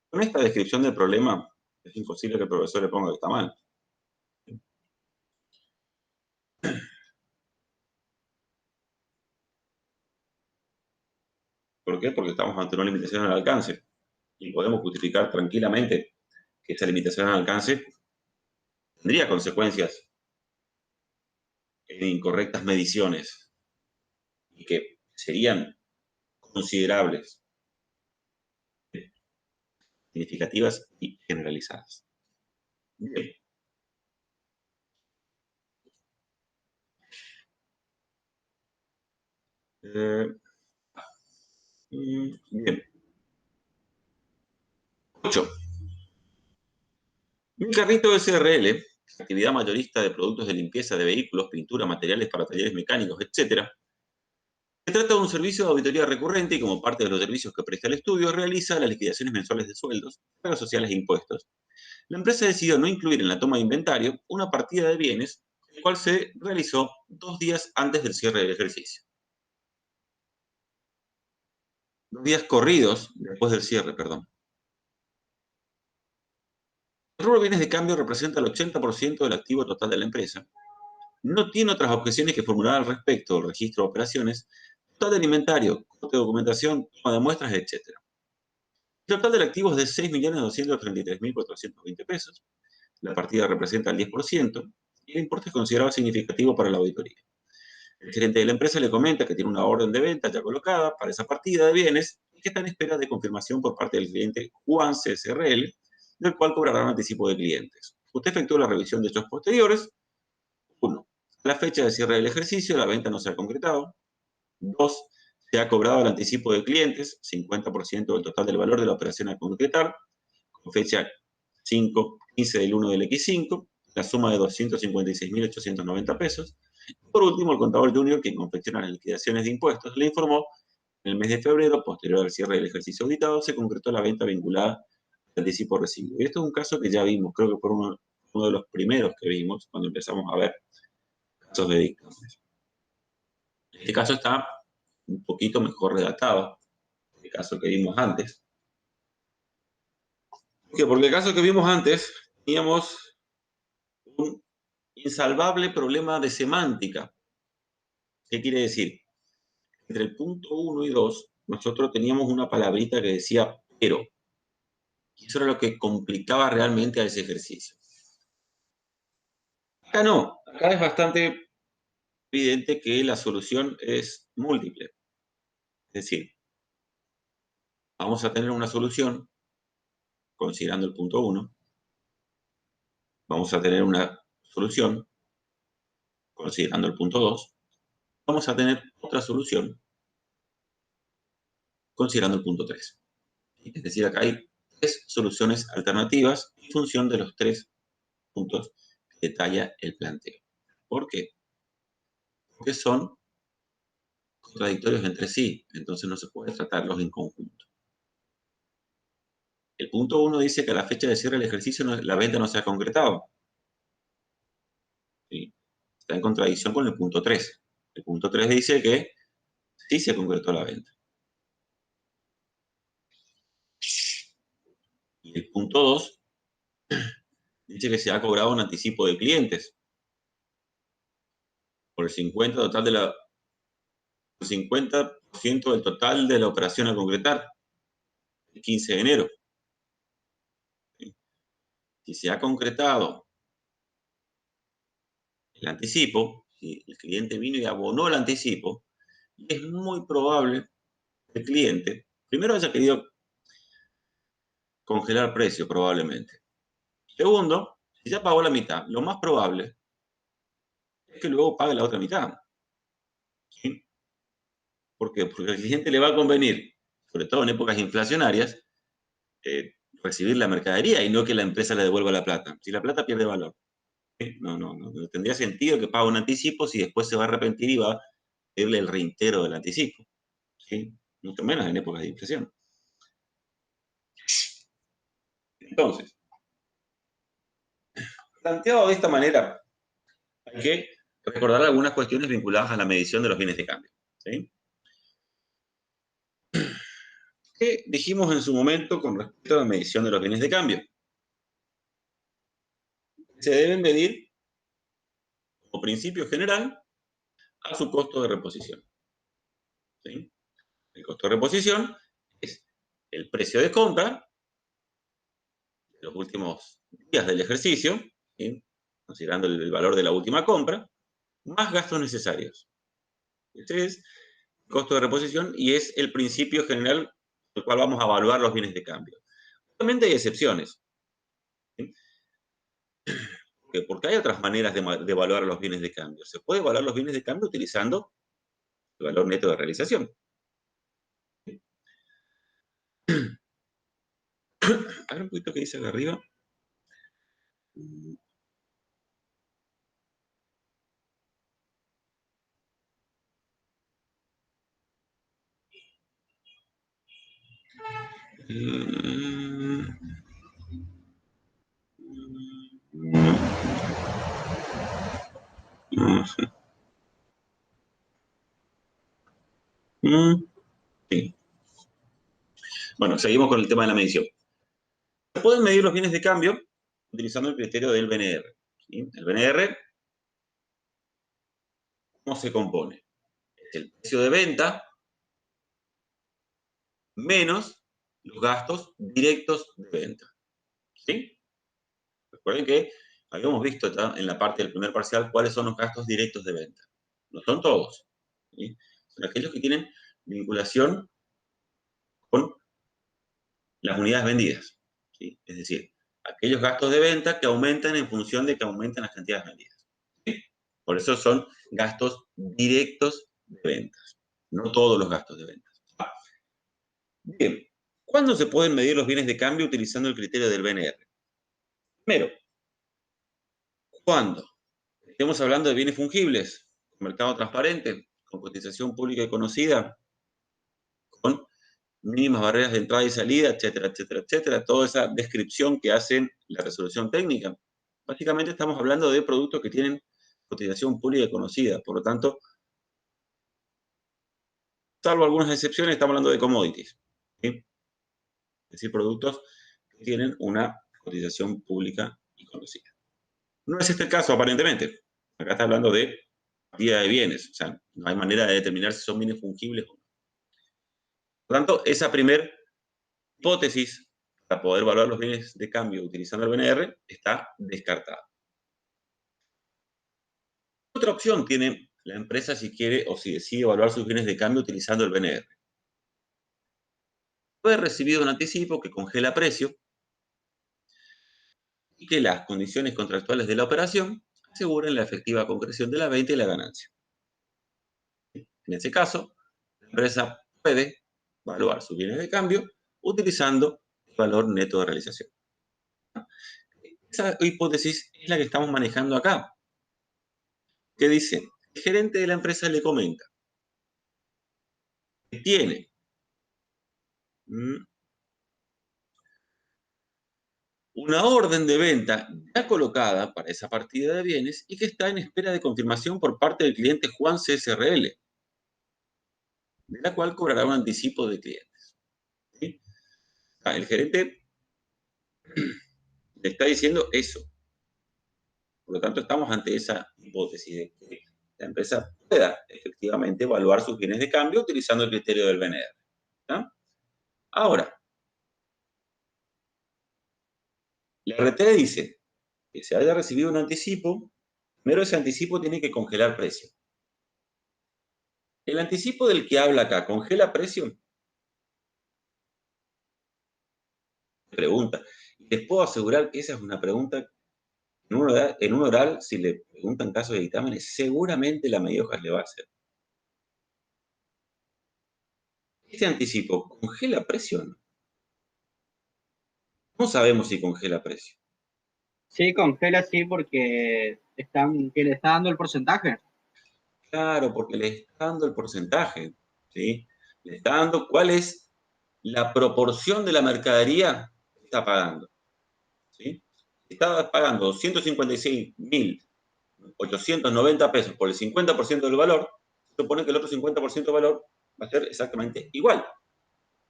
Con esta descripción del problema, es imposible que el profesor le ponga que está mal. ¿Por qué? Porque estamos ante una limitación al alcance y podemos justificar tranquilamente que esa limitación al alcance tendría consecuencias en incorrectas mediciones y que serían considerables, significativas y generalizadas. Bien. Bien. 8. Mi carrito SRL, actividad mayorista de productos de limpieza de vehículos, pintura, materiales para talleres mecánicos, etc. Se trata de un servicio de auditoría recurrente y como parte de los servicios que presta el estudio, realiza las liquidaciones mensuales de sueldos, pagos sociales e impuestos. La empresa decidió no incluir en la toma de inventario una partida de bienes, el cual se realizó 2 días antes del cierre del ejercicio. 2 días corridos después del cierre, perdón. El rubro bienes de cambio representa el 80% del activo total de la empresa. No tiene otras objeciones que formular al respecto del registro de operaciones, total de inventario, coste de documentación, toma de muestras, etc. El total del activo es de 6.233.420 pesos. La partida representa el 10% y el importe es considerado significativo para la auditoría. El gerente de la empresa le comenta que tiene una orden de venta ya colocada para esa partida de bienes y que está en espera de confirmación por parte del cliente Juan CSRL, del cual cobrará un anticipo de clientes. Usted efectuó la revisión de hechos posteriores. 1. A la fecha de cierre del ejercicio, la venta no se ha concretado. 2. Se ha cobrado el anticipo de clientes, 50% del total del valor de la operación a concretar, con fecha 5-15 del 1 del X5, la suma de 256.890 pesos. Por último, el contador junior, quien confecciona las liquidaciones de impuestos, le informó en el mes de febrero, posterior al cierre del ejercicio auditado, se concretó la venta vinculada al anticipo recibido. Y esto es un caso que ya vimos, creo que fue uno de los primeros que vimos cuando empezamos a ver casos de dictámenes. Este caso está un poquito mejor redactado que el caso que vimos antes. ¿Por qué? Porque el caso que vimos antes teníamos un insalvable problema de semántica. ¿Qué quiere decir? Entre el punto 1 y 2, nosotros teníamos una palabrita que decía pero. Y eso era lo que complicaba realmente a ese ejercicio. Acá no, acá es bastante evidente que la solución es múltiple. Es decir, vamos a tener una solución considerando el punto 1, vamos a tener una solución considerando el punto 2, vamos a tener otra solución considerando el punto 3. Es decir, acá hay 3 soluciones alternativas en función de los 3 puntos que detalla el planteo. ¿Por qué? Porque son contradictorios entre sí, entonces no se puede tratarlos en conjunto. El punto 1 dice que a la fecha de cierre del ejercicio la venta no se ha concretado. ¿Sí? Está en contradicción con el punto 3. El punto 3 dice que sí se concretó la venta. Y el punto 2 dice que se ha cobrado un anticipo de clientes por el 50% total de la, el 50% del total de la operación a concretar el 15 de enero. ¿Sí? Si se ha concretado el anticipo, si el cliente vino y abonó el anticipo, es muy probable que el cliente primero haya querido congelar precio, probablemente. Segundo, si ya pagó la mitad, lo más probable es que luego pague la otra mitad. ¿Sí? ¿Por qué? Porque al cliente le va a convenir, sobre todo en épocas inflacionarias, recibir la mercadería y no que la empresa le devuelva la plata. Si la plata pierde valor. ¿Sí? No tendría sentido que pague un anticipo si después se va a arrepentir y va a pedirle el reintero del anticipo. ¿Sí? Mucho menos en épocas de inflación. Entonces, planteado de esta manera, hay que recordar algunas cuestiones vinculadas a la medición de los bienes de cambio. ¿Sí? ¿Qué dijimos en su momento con respecto a la medición de los bienes de cambio? Se deben medir, como principio general, a su costo de reposición. ¿Sí? El costo de reposición es el precio de compra de los últimos días del ejercicio, ¿sí? Considerando el valor de la última compra, más gastos necesarios. Este es el costo de reposición y es el principio general por el cual vamos a evaluar los bienes de cambio. Obviamente hay excepciones, ¿sí? Porque hay otras maneras de evaluar los bienes de cambio. Se puede evaluar los bienes de cambio utilizando el valor neto de realización. A ver un poquito qué dice acá arriba. No sé. Sí. Bueno, seguimos con el tema de la medición. Se pueden medir los bienes de cambio utilizando el criterio del BNR. ¿Sí? El BNR, ¿cómo se compone? Es el precio de venta menos los gastos directos de venta. ¿Sí? Recuerden que habíamos visto en la parte del primer parcial cuáles son los gastos directos de venta. No son todos. ¿Sí? Son aquellos que tienen vinculación con las unidades vendidas. ¿Sí? Es decir, aquellos gastos de venta que aumentan en función de que aumentan las cantidades vendidas. ¿Sí? Por eso son gastos directos de ventas, no todos los gastos de ventas. Bien, ¿cuándo se pueden medir los bienes de cambio utilizando el criterio del BNR? Primero, cuando estemos hablando de bienes fungibles, con mercado transparente, con cotización pública y conocida, con mínimas barreras de entrada y salida, etcétera, etcétera, etcétera, toda esa descripción que hacen la resolución técnica. Básicamente estamos hablando de productos que tienen cotización pública y conocida, por lo tanto, salvo algunas excepciones, estamos hablando de commodities, ¿sí? Es decir, productos que tienen una cotización pública y conocida. No es este el caso, aparentemente. Acá está hablando de partida de bienes, o sea, no hay manera de determinar si son bienes fungibles o no. Por lo tanto, esa primera hipótesis para poder evaluar los bienes de cambio utilizando el BNR está descartada. Otra opción tiene la empresa si quiere o si decide evaluar sus bienes de cambio utilizando el BNR. Puede recibir un anticipo que congela precio y que las condiciones contractuales de la operación aseguren la efectiva concreción de la venta y la ganancia. En ese caso, la empresa puede evaluar sus bienes de cambio utilizando el valor neto de realización. Esa hipótesis es la que estamos manejando acá. ¿Qué dice? El gerente de la empresa le comenta que tiene una orden de venta ya colocada para esa partida de bienes y que está en espera de confirmación por parte del cliente Juan CSRL, de la cual cobrará un anticipo de clientes. ¿Sí? El gerente le está diciendo eso. Por lo tanto, estamos ante esa hipótesis de que la empresa pueda efectivamente evaluar sus bienes de cambio utilizando el criterio del BNR. ¿No? Ahora, la RT dice que se haya recibido un anticipo, primero ese anticipo tiene que congelar precio. El anticipo del que habla acá, ¿congela precio? pregunta. Y les puedo asegurar que esa es una pregunta, en un oral, si le preguntan casos de dictámenes, seguramente la Mediojas le va a hacer. ¿Este anticipo congela precio o no? No sabemos si congela precio. Sí, congela, sí, porque que le está dando el porcentaje. Claro, porque le está dando el porcentaje, ¿sí? Le está dando cuál es la proporción de la mercadería que está pagando, ¿sí? Está pagando 256.890 pesos por el 50% del valor, se supone que el otro 50% del valor va a ser exactamente igual,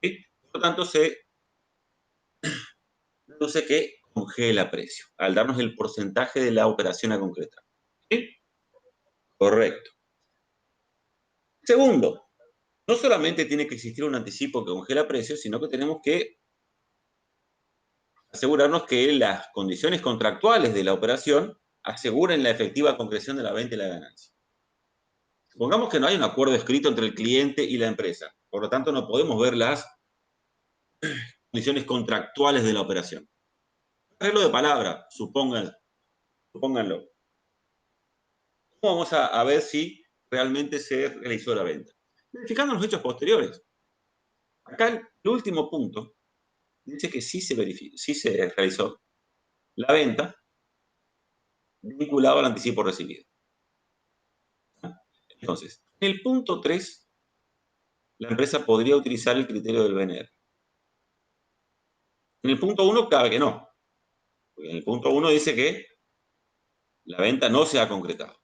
¿sí? Por lo tanto, se deduce que congela precio, al darnos el porcentaje de la operación a concretar, ¿sí? Correcto. Segundo, no solamente tiene que existir un anticipo que congela precios, sino que tenemos que asegurarnos que las condiciones contractuales de la operación aseguren la efectiva concreción de la venta y la ganancia. Supongamos que no hay un acuerdo escrito entre el cliente y la empresa, por lo tanto no podemos ver las condiciones contractuales de la operación. Arreglo de palabra, supónganlo. ¿Cómo vamos a ver si realmente se realizó la venta? Verificando los hechos posteriores. Acá el último punto dice que sí se realizó la venta vinculado al anticipo recibido. Entonces, en el punto 3, la empresa podría utilizar el criterio del BNR. En el punto 1, cabe que no. Porque en el punto 1 dice que la venta no se ha concretado.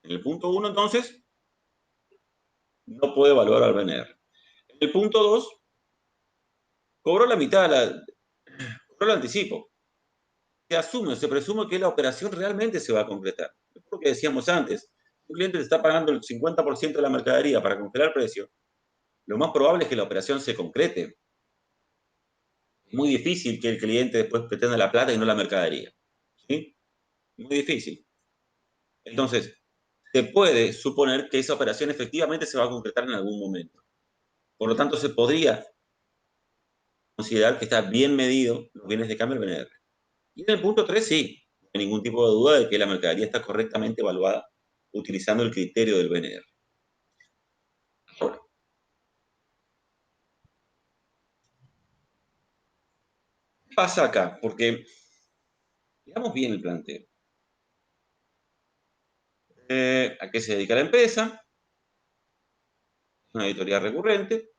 En el punto 1, entonces, no puede evaluar al BNR. En el punto 2, cobró la mitad, cobró el anticipo. Se presume que la operación realmente se va a concretar. Es lo que decíamos antes. Un cliente le está pagando el 50% de la mercadería para congelar el precio. Lo más probable es que la operación se concrete. Es muy difícil que el cliente después pretenda la plata y no la mercadería. ¿Sí? Muy difícil. Entonces, se puede suponer que esa operación efectivamente se va a concretar en algún momento. Por lo tanto, se podría considerar que está bien medido los bienes de cambio del BNR. Y en el punto 3, sí, no hay ningún tipo de duda de que la mercadería está correctamente evaluada utilizando el criterio del BNR. Ahora, ¿qué pasa acá? Porque veamos bien el planteo. ¿A qué se dedica la empresa? Es una auditoría recurrente.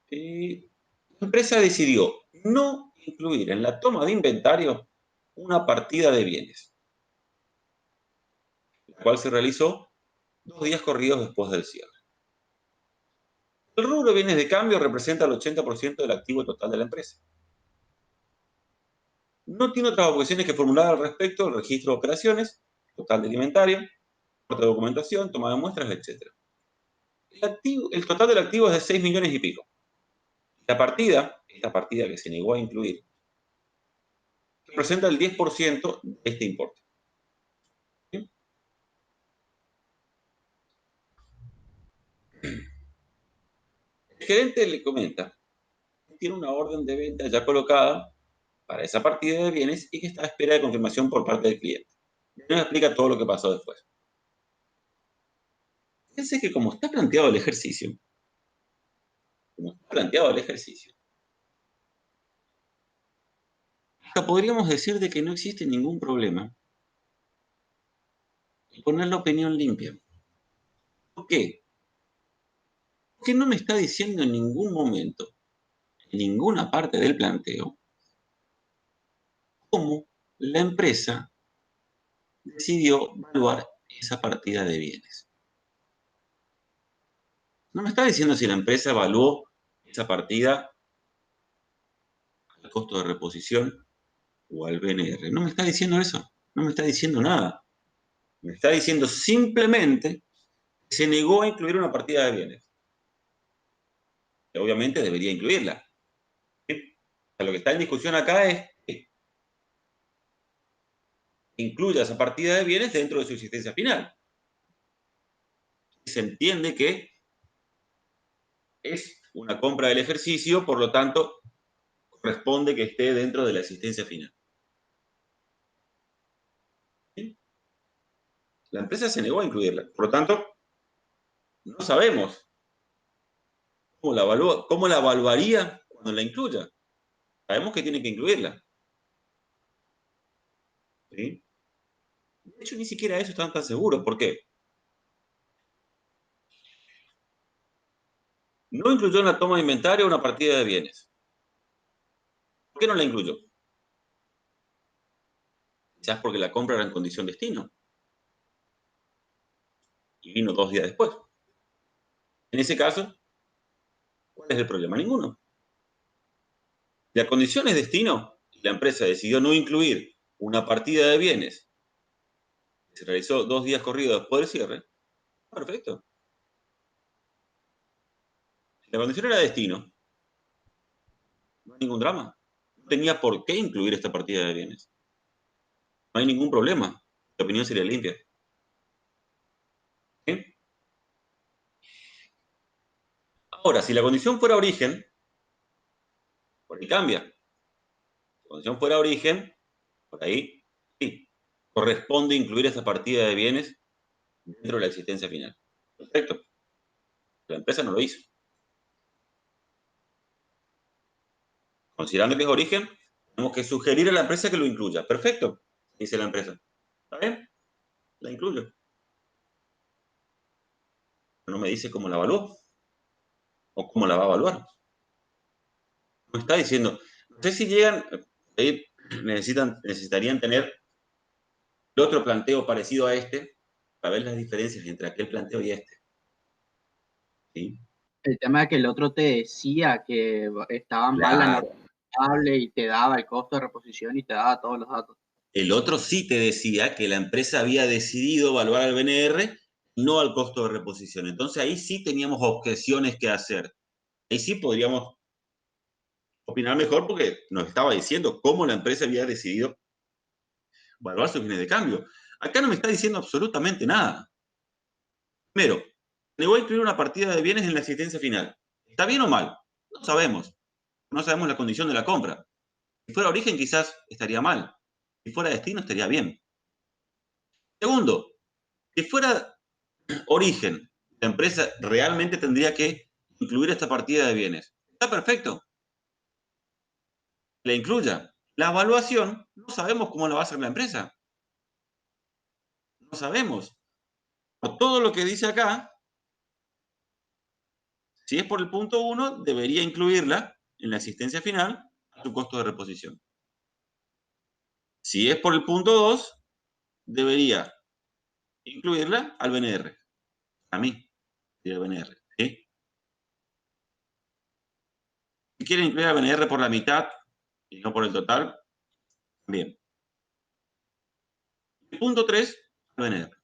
Y la empresa decidió no incluir en la toma de inventario una partida de bienes, la cual se realizó 2 días corridos después del cierre. El rubro de bienes de cambio representa el 80% del activo total de la empresa. No tiene otras objeciones que formular al respecto del registro de operaciones, total de inventario, corte de documentación, toma de muestras, etc. El total del activo es de 6 millones y pico. La partida, esta partida que se negó a incluir, representa el 10% de este importe. ¿Sí? El gerente le comenta que tiene una orden de venta ya colocada para esa partida de bienes y que está a espera de confirmación por parte del cliente. Nos explica todo lo que pasó después. Fíjense que como está planteado el ejercicio, hasta podríamos decir de que no existe ningún problema en poner la opinión limpia. ¿Por qué? Porque no me está diciendo en ningún momento, en ninguna parte del planteo, cómo la empresa decidió evaluar esa partida de bienes. No me está diciendo si la empresa evaluó esa partida al costo de reposición o al BNR. No me está diciendo eso. No me está diciendo nada. Me está diciendo simplemente que se negó a incluir una partida de bienes. Que obviamente debería incluirla. ¿Sí? O sea, lo que está en discusión acá es que incluya esa partida de bienes dentro de su existencia final. Se entiende que es una compra del ejercicio, por lo tanto, corresponde que esté dentro de la existencia final. ¿Sí? La empresa se negó a incluirla. Por lo tanto, no sabemos cómo la evaluaría cuando la incluya. Sabemos que tiene que incluirla. ¿Sí? De hecho, ni siquiera eso están tan seguros. ¿Por qué? No incluyó en la toma de inventario una partida de bienes. ¿Por qué no la incluyó? Quizás porque la compra era en condición destino. Y vino 2 días después. En ese caso, ¿cuál es el problema? Ninguno. La condición es destino y la empresa decidió no incluir una partida de bienes que se realizó 2 días corridos después del cierre. Perfecto. Si la condición era destino, no hay ningún drama. No tenía por qué incluir esta partida de bienes. No hay ningún problema. La opinión sería limpia. ¿Sí? Ahora, si la condición fuera origen, por ahí cambia. Si la condición fuera origen, por ahí sí. Corresponde incluir esa partida de bienes dentro de la existencia final. Perfecto. La empresa no lo hizo. Considerando que es origen, tenemos que sugerir a la empresa que lo incluya. Perfecto, dice la empresa. ¿Está bien? La incluyo. No me dice cómo la evaluó o cómo la va a evaluar. No está diciendo. No sé si llegan, ahí necesitarían tener el otro planteo parecido a este para ver las diferencias entre aquel planteo y este. ¿Sí? El tema es que el otro te decía que estaba mal la norma Claro. contable y te daba el costo de reposición y te daba todos los datos. El otro sí te decía que la empresa había decidido evaluar al BNR, no al costo de reposición. Entonces ahí sí teníamos objeciones que hacer. Ahí sí podríamos opinar mejor porque nos estaba diciendo cómo la empresa había decidido evaluar sus bienes de cambio. Acá no me está diciendo absolutamente nada. Primero, le voy a incluir una partida de bienes en la existencia final. ¿Está bien o mal? No sabemos. No sabemos la condición de la compra. Si fuera origen quizás estaría mal. Si fuera destino estaría bien. Segundo, si fuera origen, la empresa realmente tendría que incluir esta partida de bienes. Está perfecto. La incluya. La evaluación, no sabemos cómo la va a hacer la empresa. No sabemos. Por todo lo que dice acá, si es por el punto 1, debería incluirla en la existencia final a su costo de reposición. Si es por el punto 2, debería incluirla al BNR. A mí, y al BNR. ¿Sí? Si quieren incluir al BNR por la mitad y no por el total, bien. El punto 3, al BNR.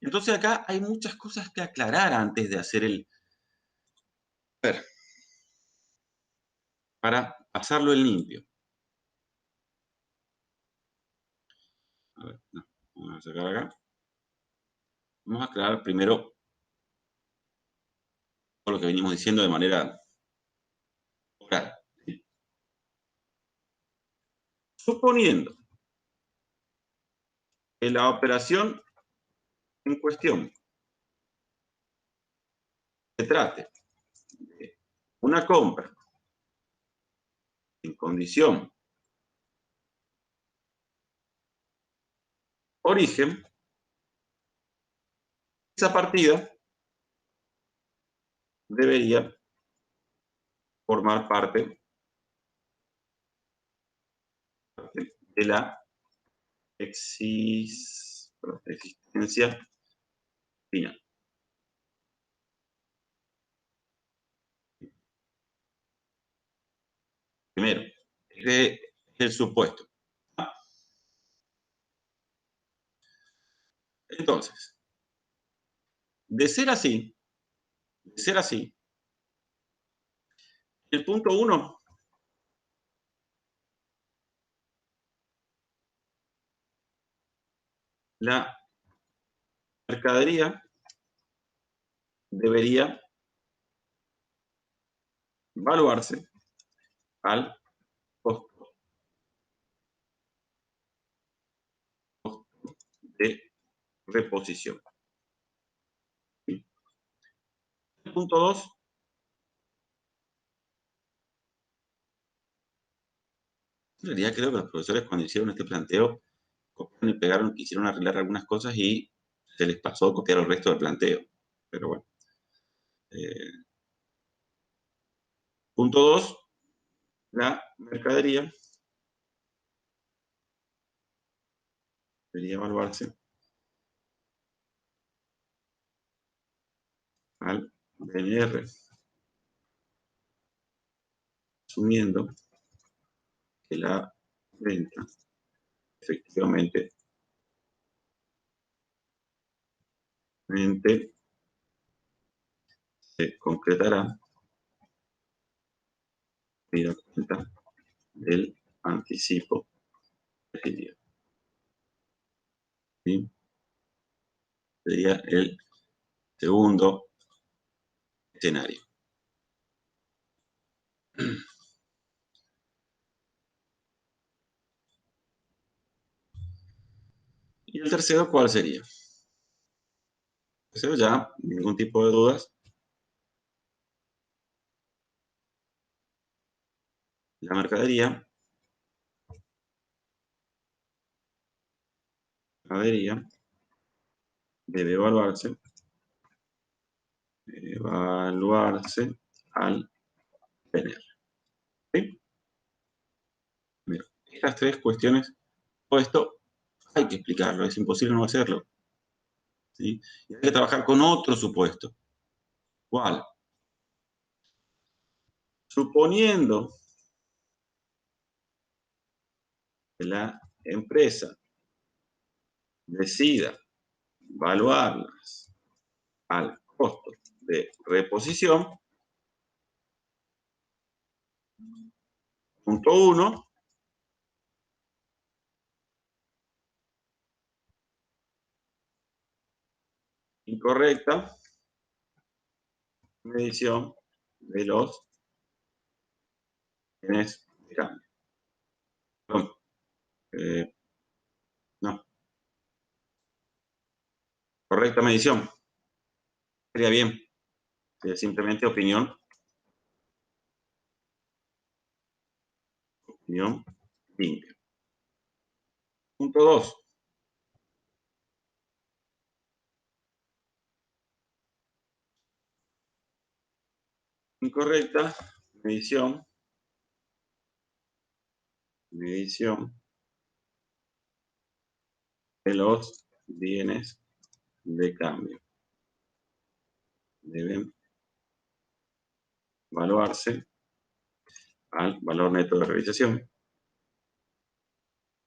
Entonces acá hay muchas cosas que aclarar antes de hacer el... A ver, para pasarlo en limpio. A ver, no, vamos a sacar acá. Vamos a aclarar primero todo lo que venimos diciendo de manera oral. ¿Sí? Suponiendo que la operación en cuestión se trate de una compra en condición origen, esa partida debería formar parte de la existencia final. Primero, este es el supuesto. Entonces, de ser así, el punto 1 la mercadería debería evaluarse al costo de reposición. ¿Sí? El punto 2. En realidad creo que los profesores cuando hicieron este planteo, copiaron y pegaron, quisieron arreglar algunas cosas y se les pasó a copiar el resto del planteo. Pero bueno. Punto 2. La mercadería debería evaluarse al BNR, asumiendo que la venta efectivamente se concretará y da cuenta del anticipo recibido. ¿Sí? Sería el segundo escenario. ¿Y el tercero cuál sería? El tercero ya, ningún tipo de dudas. La mercadería debe evaluarse al PNR. ¿Sí? Mira, estas tres cuestiones, todo esto hay que explicarlo, es imposible no hacerlo. ¿Sí? Y hay que trabajar con otro supuesto. ¿Cuál? Suponiendo que la empresa decida evaluarlas al costo de reposición, punto 1, incorrecta medición de los bienes de cambio. Perdón, no, correcta medición. Sería bien. Sería simplemente opinión limpia. Punto 2. Incorrecta medición de los bienes de cambio. Deben evaluarse al valor neto de realización.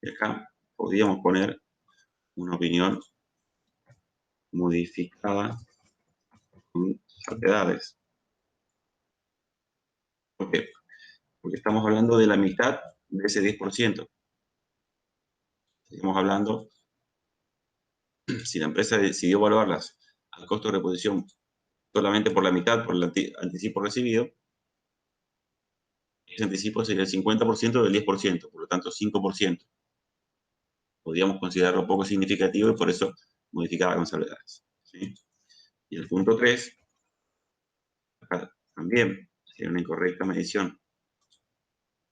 Y acá podríamos poner una opinión modificada con salvedades. ¿Por qué? Porque estamos hablando de la mitad de ese 10%. Estamos hablando, si la empresa decidió evaluarlas al costo de reposición solamente por la mitad, por el anticipo recibido, ese anticipo sería el 50% del 10%, por lo tanto 5%. Podríamos considerarlo poco significativo y por eso modificaba con salvedades. ¿Sí? Y el punto 3, acá también sería una incorrecta medición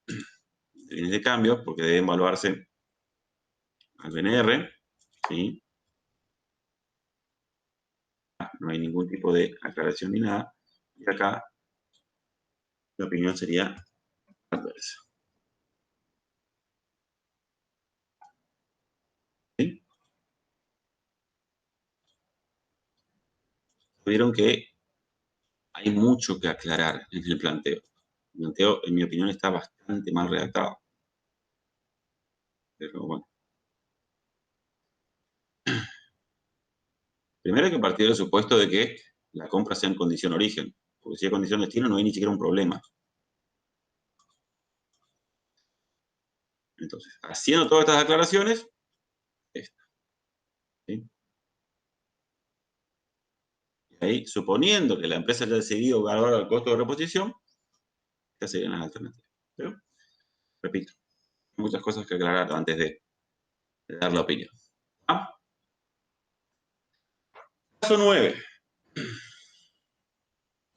de bienes de cambio, porque deben evaluarse al BNR, ¿sí? No hay ningún tipo de aclaración ni nada, y acá la opinión sería adversa. ¿Sí? Vieron que hay mucho que aclarar en el planteo. El planteo, en mi opinión, está bastante mal redactado. Pero bueno. Primero hay que partir del supuesto de que la compra sea en condición origen, porque si es condición destino no hay ni siquiera un problema. Entonces, haciendo todas estas aclaraciones, esta. ¿Sí? Y ahí, suponiendo que la empresa haya decidido evaluar el costo de reposición, estas serían las alternativas. Pero, repito, muchas cosas que aclarar antes de dar la opinión. ¿Ah? Caso 9.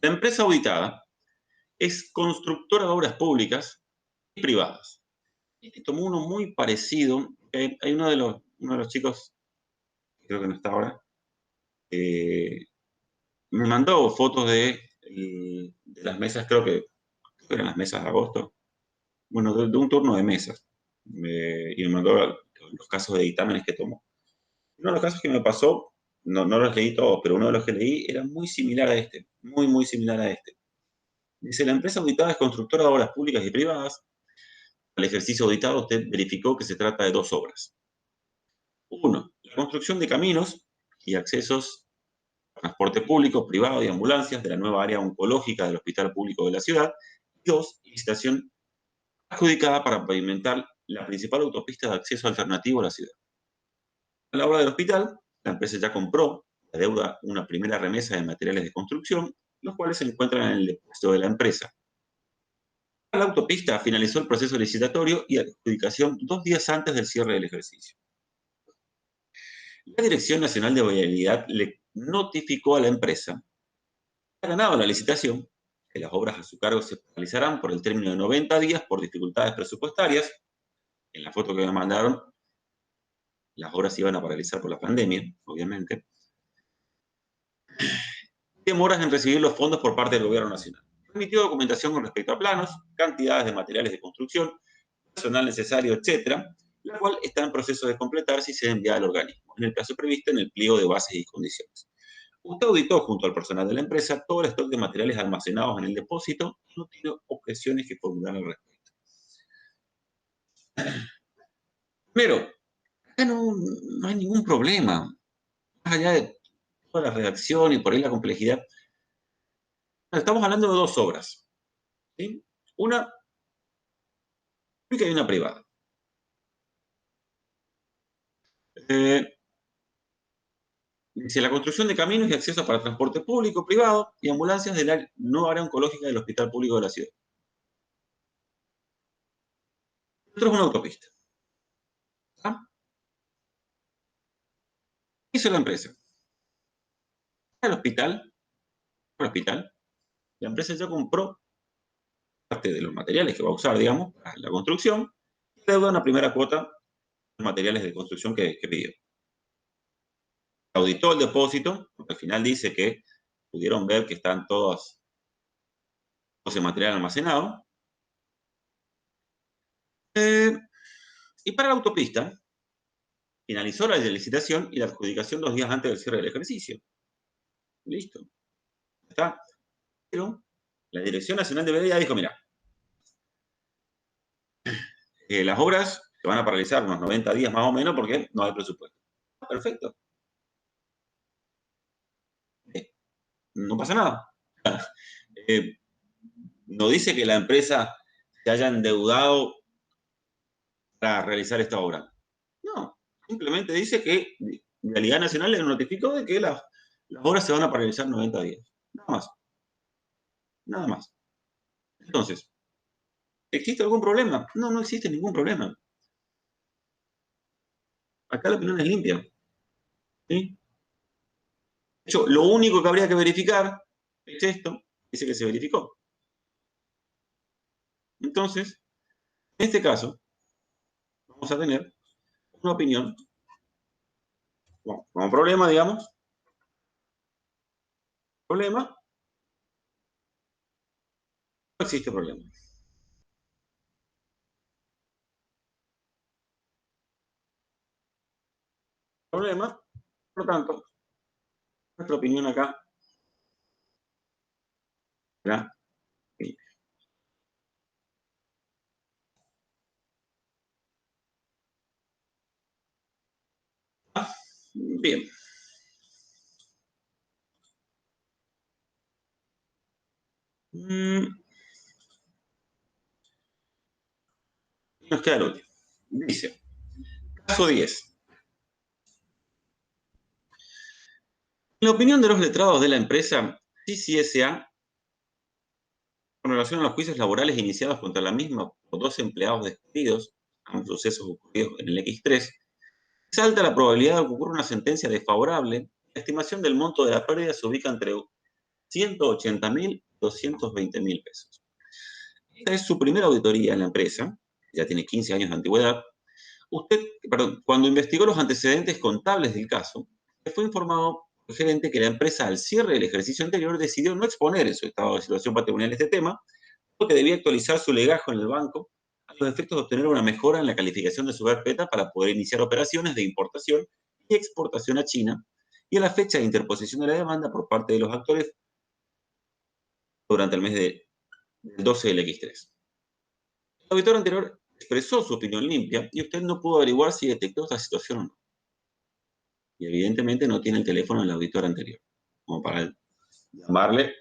La empresa auditada es constructora de obras públicas y privadas. Este tomó uno muy parecido. Hay uno de los chicos, creo que no está ahora, me mandó fotos de las mesas, creo que eran las mesas de agosto, bueno, de un turno de mesas. Y me mandó los casos de dictámenes que tomó. Uno de los casos que me pasó, no los leí todos, pero uno de los que leí era muy similar a este, muy similar a este. Dice, la empresa auditada es constructora de obras públicas y privadas. Al ejercicio auditado, usted verificó que se trata de dos obras. Uno, la construcción de caminos y accesos a transporte público, privado y ambulancias de la nueva área oncológica del Hospital Público de la ciudad. Y dos, licitación adjudicada para pavimentar la principal autopista de acceso alternativo a la ciudad. A la obra del hospital, la empresa ya compró la deuda una primera remesa de materiales de construcción, los cuales se encuentran en el depósito de la empresa. La autopista finalizó el proceso licitatorio y adjudicación 2 días antes del cierre del ejercicio. La Dirección Nacional de Vialidad le notificó a la empresa que ha ganado la licitación, que las obras a su cargo se realizarán por el término de 90 días por dificultades presupuestarias. En la foto que me mandaron, las obras se iban a paralizar por la pandemia, obviamente. Demoras en recibir los fondos por parte del Gobierno Nacional. Remitió documentación con respecto a planos, cantidades de materiales de construcción, personal necesario, etcétera, la cual está en proceso de completarse y se envía al organismo, en el plazo previsto en el pliego de bases y condiciones. Usted auditó junto al personal de la empresa todo el stock de materiales almacenados en el depósito y no tiene objeciones que formular al respecto. Primero, acá no hay ningún problema. Más allá de toda la redacción y por ahí la complejidad, estamos hablando de dos obras, ¿sí? Una pública y una privada. Dice, la construcción de caminos y acceso para transporte público, privado y ambulancias de la nueva área oncológica del Hospital Público de la ciudad. Esto es una autopista. ¿Ah? ¿Qué hizo la empresa? El hospital, la empresa ya compró parte de los materiales que va a usar, digamos, para la construcción, y le deuda una primera cuota de materiales de construcción que pidió. Auditó el depósito, porque al final dice que pudieron ver que están todos ese material almacenado. Y para la autopista, finalizó la licitación y la adjudicación 2 días antes del cierre del ejercicio. Listo. Está. Pero la Dirección Nacional de Vialidad dijo, mira, las obras se van a paralizar unos 90 días más o menos porque no hay presupuesto. Perfecto. No pasa nada. No dice que la empresa se haya endeudado para realizar esta obra. No, simplemente dice que Vialidad Nacional le notificó de que las obras se van a paralizar 90 días. Nada más. Nada más. Entonces, ¿existe algún problema? No, no existe ningún problema. Acá la opinión es limpia. ¿Sí? De hecho, lo único que habría que verificar es esto, dice que se verificó. Entonces, en este caso, vamos a tener una opinión, bueno, como problema, digamos, problema, no existe problema. Problema, por lo tanto, nuestra opinión acá será bien. Nos queda el último. Dice, caso 10. En la opinión de los letrados de la empresa, Sisi S.A., Con relación a los juicios laborales iniciados contra la misma por 2 empleados despedidos, ambos sucesos ocurridos en el X3, salta la probabilidad de que ocurra una sentencia desfavorable. La estimación del monto de la pérdida se ubica entre 180.000 y 220.000 pesos. Esta es su primera auditoría en la empresa, ya tiene 15 años de antigüedad. Cuando investigó los antecedentes contables del caso, le fue informado por el gerente que la empresa, al cierre del ejercicio anterior, decidió no exponer en su estado de situación patrimonial este tema, porque debía actualizar su legajo en el banco a los efectos de obtener una mejora en la calificación de su carpeta para poder iniciar operaciones de importación y exportación a China, y a la fecha de interposición de la demanda por parte de los actores durante el mes del 12 del X3. El auditor anterior expresó su opinión limpia y usted no pudo averiguar si detectó esta situación o no. Y evidentemente no tiene el teléfono del auditor anterior, como para llamarle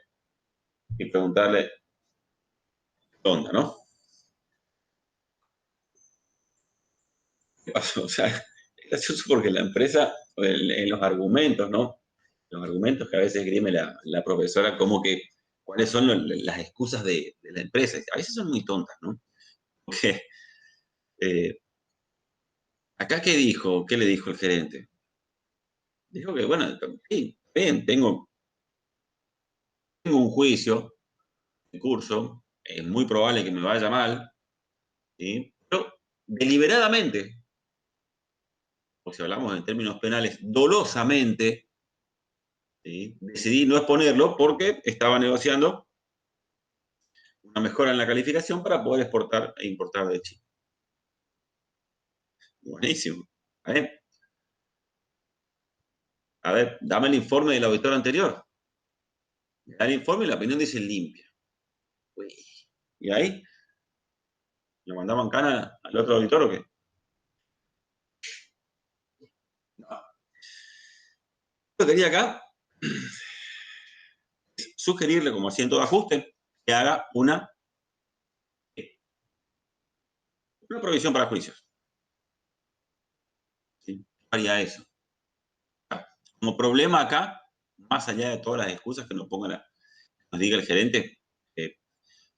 y preguntarle qué onda, ¿no? ¿Qué pasó? O sea, es gracioso porque la empresa, en los argumentos, ¿no? Los argumentos que a veces esgrime la profesora, como que cuáles son las excusas de la empresa. A veces son muy tontas, ¿no? Porque acá, ¿qué dijo? ¿Qué le dijo el gerente? Dijo que, bueno, sí, bien, tengo un juicio en curso, es muy probable que me vaya mal, ¿sí? Pero deliberadamente, o si hablamos en términos penales, dolosamente, ¿sí? Decidí no exponerlo porque estaba negociando una mejora en la calificación para poder exportar e importar de China. Buenísimo. A ver, dame el informe del auditor anterior. Me da el informe y la opinión dice limpia. Uy. ¿Y ahí? ¿Lo mandaban cana al otro auditor o qué? No. Lo que quería acá es sugerirle, como asiento de ajuste, que haga una provisión para juicios. ¿Sí? Haría eso. Como problema acá, más allá de todas las excusas que nos diga el gerente,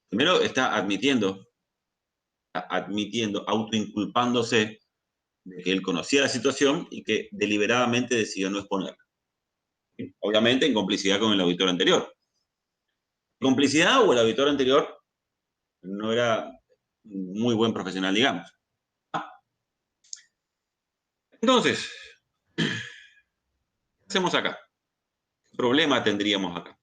primero está admitiendo, autoinculpándose de que él conocía la situación y que deliberadamente decidió no exponerla. Obviamente en complicidad con el auditor anterior. Complicidad o el auditor anterior no era muy buen profesional, digamos. Entonces, ¿qué hacemos acá? ¿Qué problema tendríamos acá?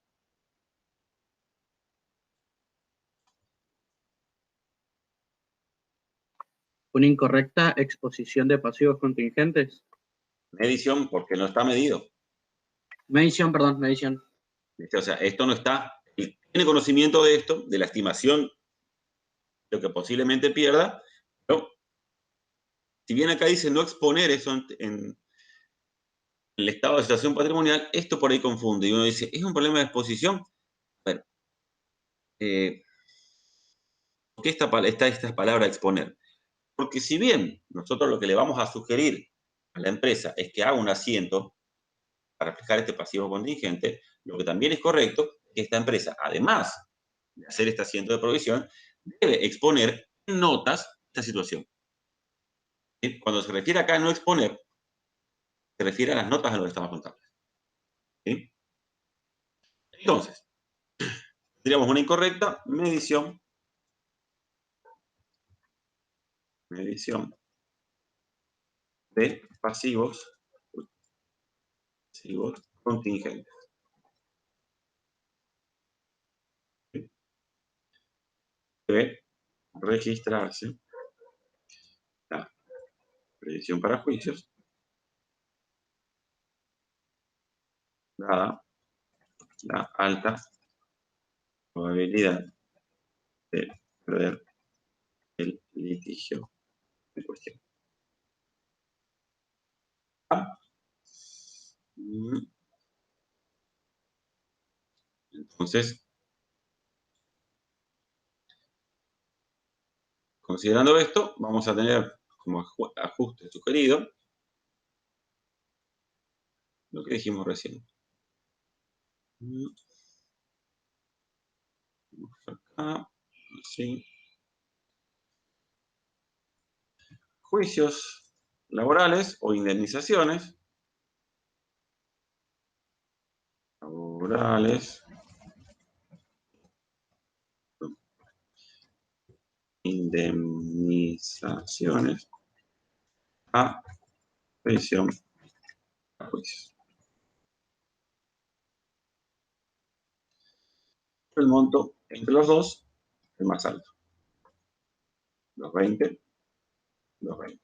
Una incorrecta exposición de pasivos contingentes. Medición, porque no está medido. Medición, perdón, medición. O sea, esto no está. Él tiene conocimiento de esto, de la estimación de lo que posiblemente pierda, pero si bien acá dice no exponer eso en el estado de situación patrimonial, esto por ahí confunde. Y uno dice, ¿es un problema de exposición? Bueno, ¿por qué está esta palabra exponer? Porque si bien nosotros lo que le vamos a sugerir a la empresa es que haga un asiento para fijar este pasivo contingente, lo que también es correcto es que esta empresa, además de hacer este asiento de provisión, debe exponer en notas esta situación. ¿Sí? Cuando se refiere acá a no exponer, se refiere a las notas de los estados contables. ¿Sí? Entonces, tendríamos una incorrecta medición de pasivos contingentes. ¿Sí? Debe registrarse la previsión para juicios, dada la alta probabilidad de perder el litigio en cuestión. Entonces, considerando esto, vamos a tener como ajuste sugerido lo que dijimos recién. Sí. Juicios laborales o indemnizaciones laborales, indemnizaciones a prisión a juicios. El monto entre los dos es más alto. Los 20, los 20.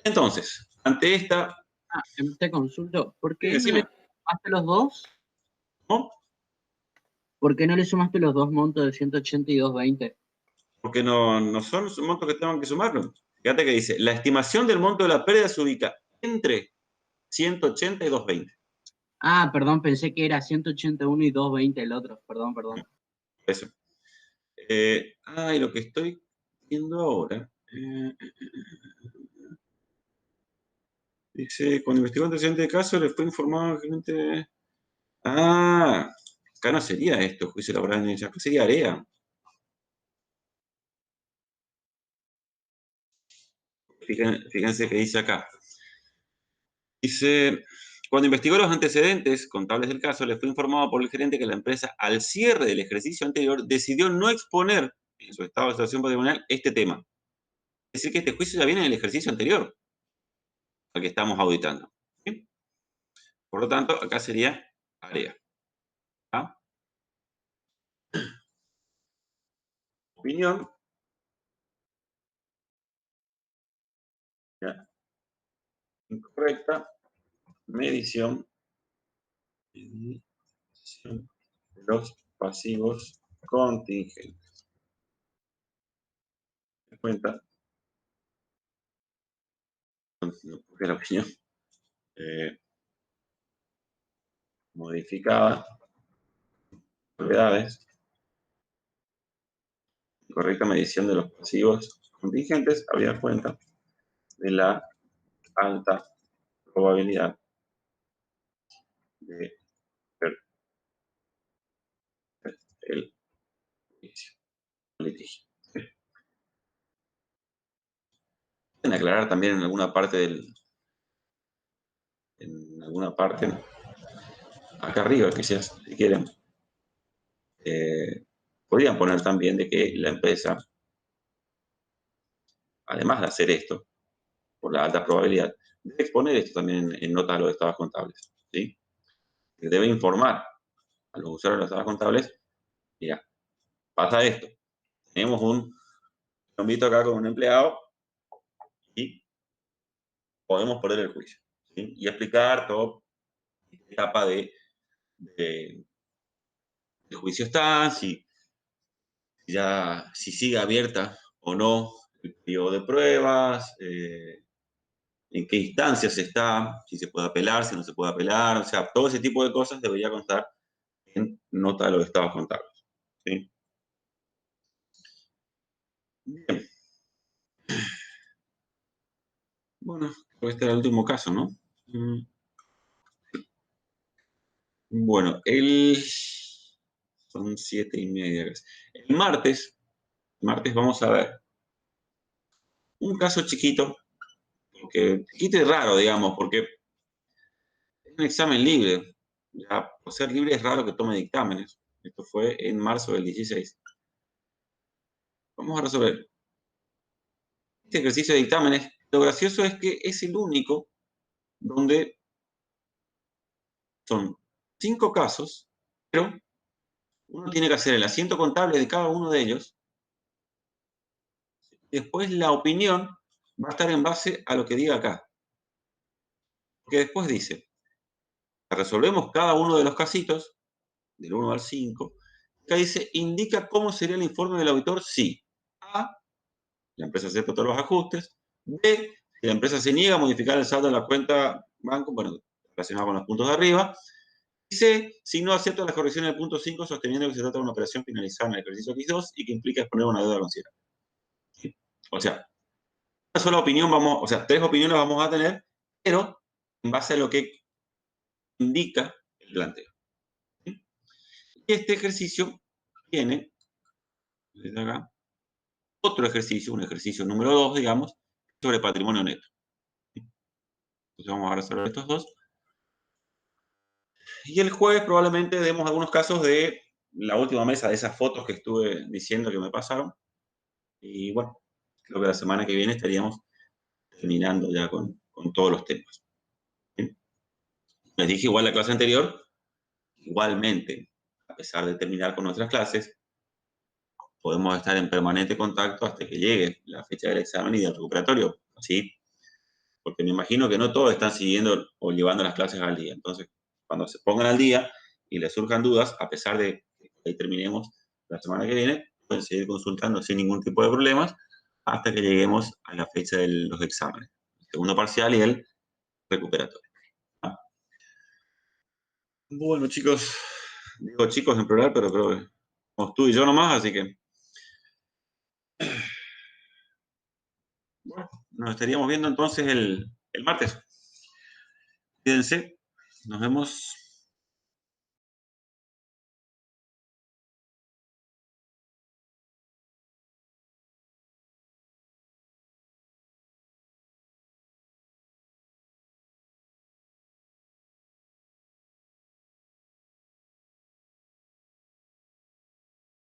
Entonces, ante esta... Te consulto, ¿por Sí, qué no le decime, sumaste los dos? ¿no? ¿Por qué no le sumaste los dos montos de 180 y 220? Porque no son montos que tengan que sumarlo. Fíjate que dice, la estimación del monto de la pérdida se ubica entre 180 y 220. Ah, perdón, pensé que era 181 y 220 el otro. Perdón, perdón. Eso. Y lo que estoy viendo ahora. Dice, cuando investigó antecedente de caso, le fue informado al gerente. Acá no sería esto, juicio laboral en ella, acá sería AREA. Fíjense que dice acá. Dice, cuando investigó los antecedentes contables del caso, le fue informado por el gerente que la empresa, al cierre del ejercicio anterior, decidió no exponer en su estado de situación patrimonial este tema. Es decir, que este juicio ya viene en el ejercicio anterior al que estamos auditando. ¿Sí? Por lo tanto, acá sería AREA. ¿Ah? Opinión. ¿Ya? Incorrecta. Medición de los pasivos contingentes. ¿Se cuenta? Porque la opinión modificada, novedades, correcta medición de los pasivos contingentes, había cuenta de la alta probabilidad de perder el juicio, el litigio. Pueden aclarar también en alguna parte acá arriba, quizás, si quieren, podrían poner también de que la empresa, además de hacer esto, por la alta probabilidad, debe exponer esto también en notas de los estados contables, ¿sí? Debe informar a los usuarios de los estados contables, mira, pasa esto, tenemos un ámbito acá con un empleado y podemos perder el juicio, ¿sí? Y explicar toda etapa de juicio está, si sigue abierta o no el periodo de pruebas, en qué instancias está, si se puede apelar, si no se puede apelar, o sea, todo ese tipo de cosas debería constar en nota de los estados contables. ¿Sí? Bien. Bueno, creo que este era el último caso, ¿no? Bueno, son 7:30. El martes vamos a ver un caso chiquito, porque chiquito y raro, digamos, porque es un examen libre. Ya, por ser libre es raro que tome dictámenes. Esto fue en marzo del 16. Vamos a resolver este ejercicio de dictámenes. Lo gracioso es que es el único donde son 5 casos, pero uno tiene que hacer el asiento contable de cada uno de ellos. Después la opinión va a estar en base a lo que diga acá. Porque después dice, resolvemos cada uno de los casitos, del 1 al 5. Acá dice, indica cómo sería el informe del auditor si A, la empresa acepta todos los ajustes, B, si la empresa se niega a modificar el saldo de la cuenta banco, bueno, relacionado con los puntos de arriba, y C, si no acepta las correcciones del punto 5, sosteniendo que se trata de una operación finalizada en el ejercicio X2 y que implica exponer una deuda considerable. ¿Sí? O sea, una sola opinión vamos, o sea, 3 opiniones vamos a tener, pero en base a lo que indica el planteo. ¿Sí? Y este ejercicio tiene, desde acá, otro ejercicio, un ejercicio número 2, digamos, sobre patrimonio neto. ¿Sí? Entonces vamos a resolver estos dos. Y el jueves probablemente demos algunos casos de la última mesa, de esas fotos que estuve diciendo que me pasaron. Y bueno, creo que la semana que viene estaríamos terminando ya con todos los temas. ¿Sí? Les dije igual la clase anterior, igualmente, a pesar de terminar con nuestras clases, podemos estar en permanente contacto hasta que llegue la fecha del examen y del recuperatorio. ¿Sí? Porque me imagino que no todos están siguiendo o llevando las clases al día. Entonces, cuando se pongan al día y les surjan dudas, a pesar de que ahí terminemos la semana que viene, pueden seguir consultando sin ningún tipo de problemas hasta que lleguemos a la fecha de los exámenes, el segundo parcial y el recuperatorio. ¿Ah? Bueno, chicos, digo chicos en plural, pero creo que somos tú y yo nomás, así que bueno, nos estaríamos viendo entonces el martes. Cuídense, nos vemos.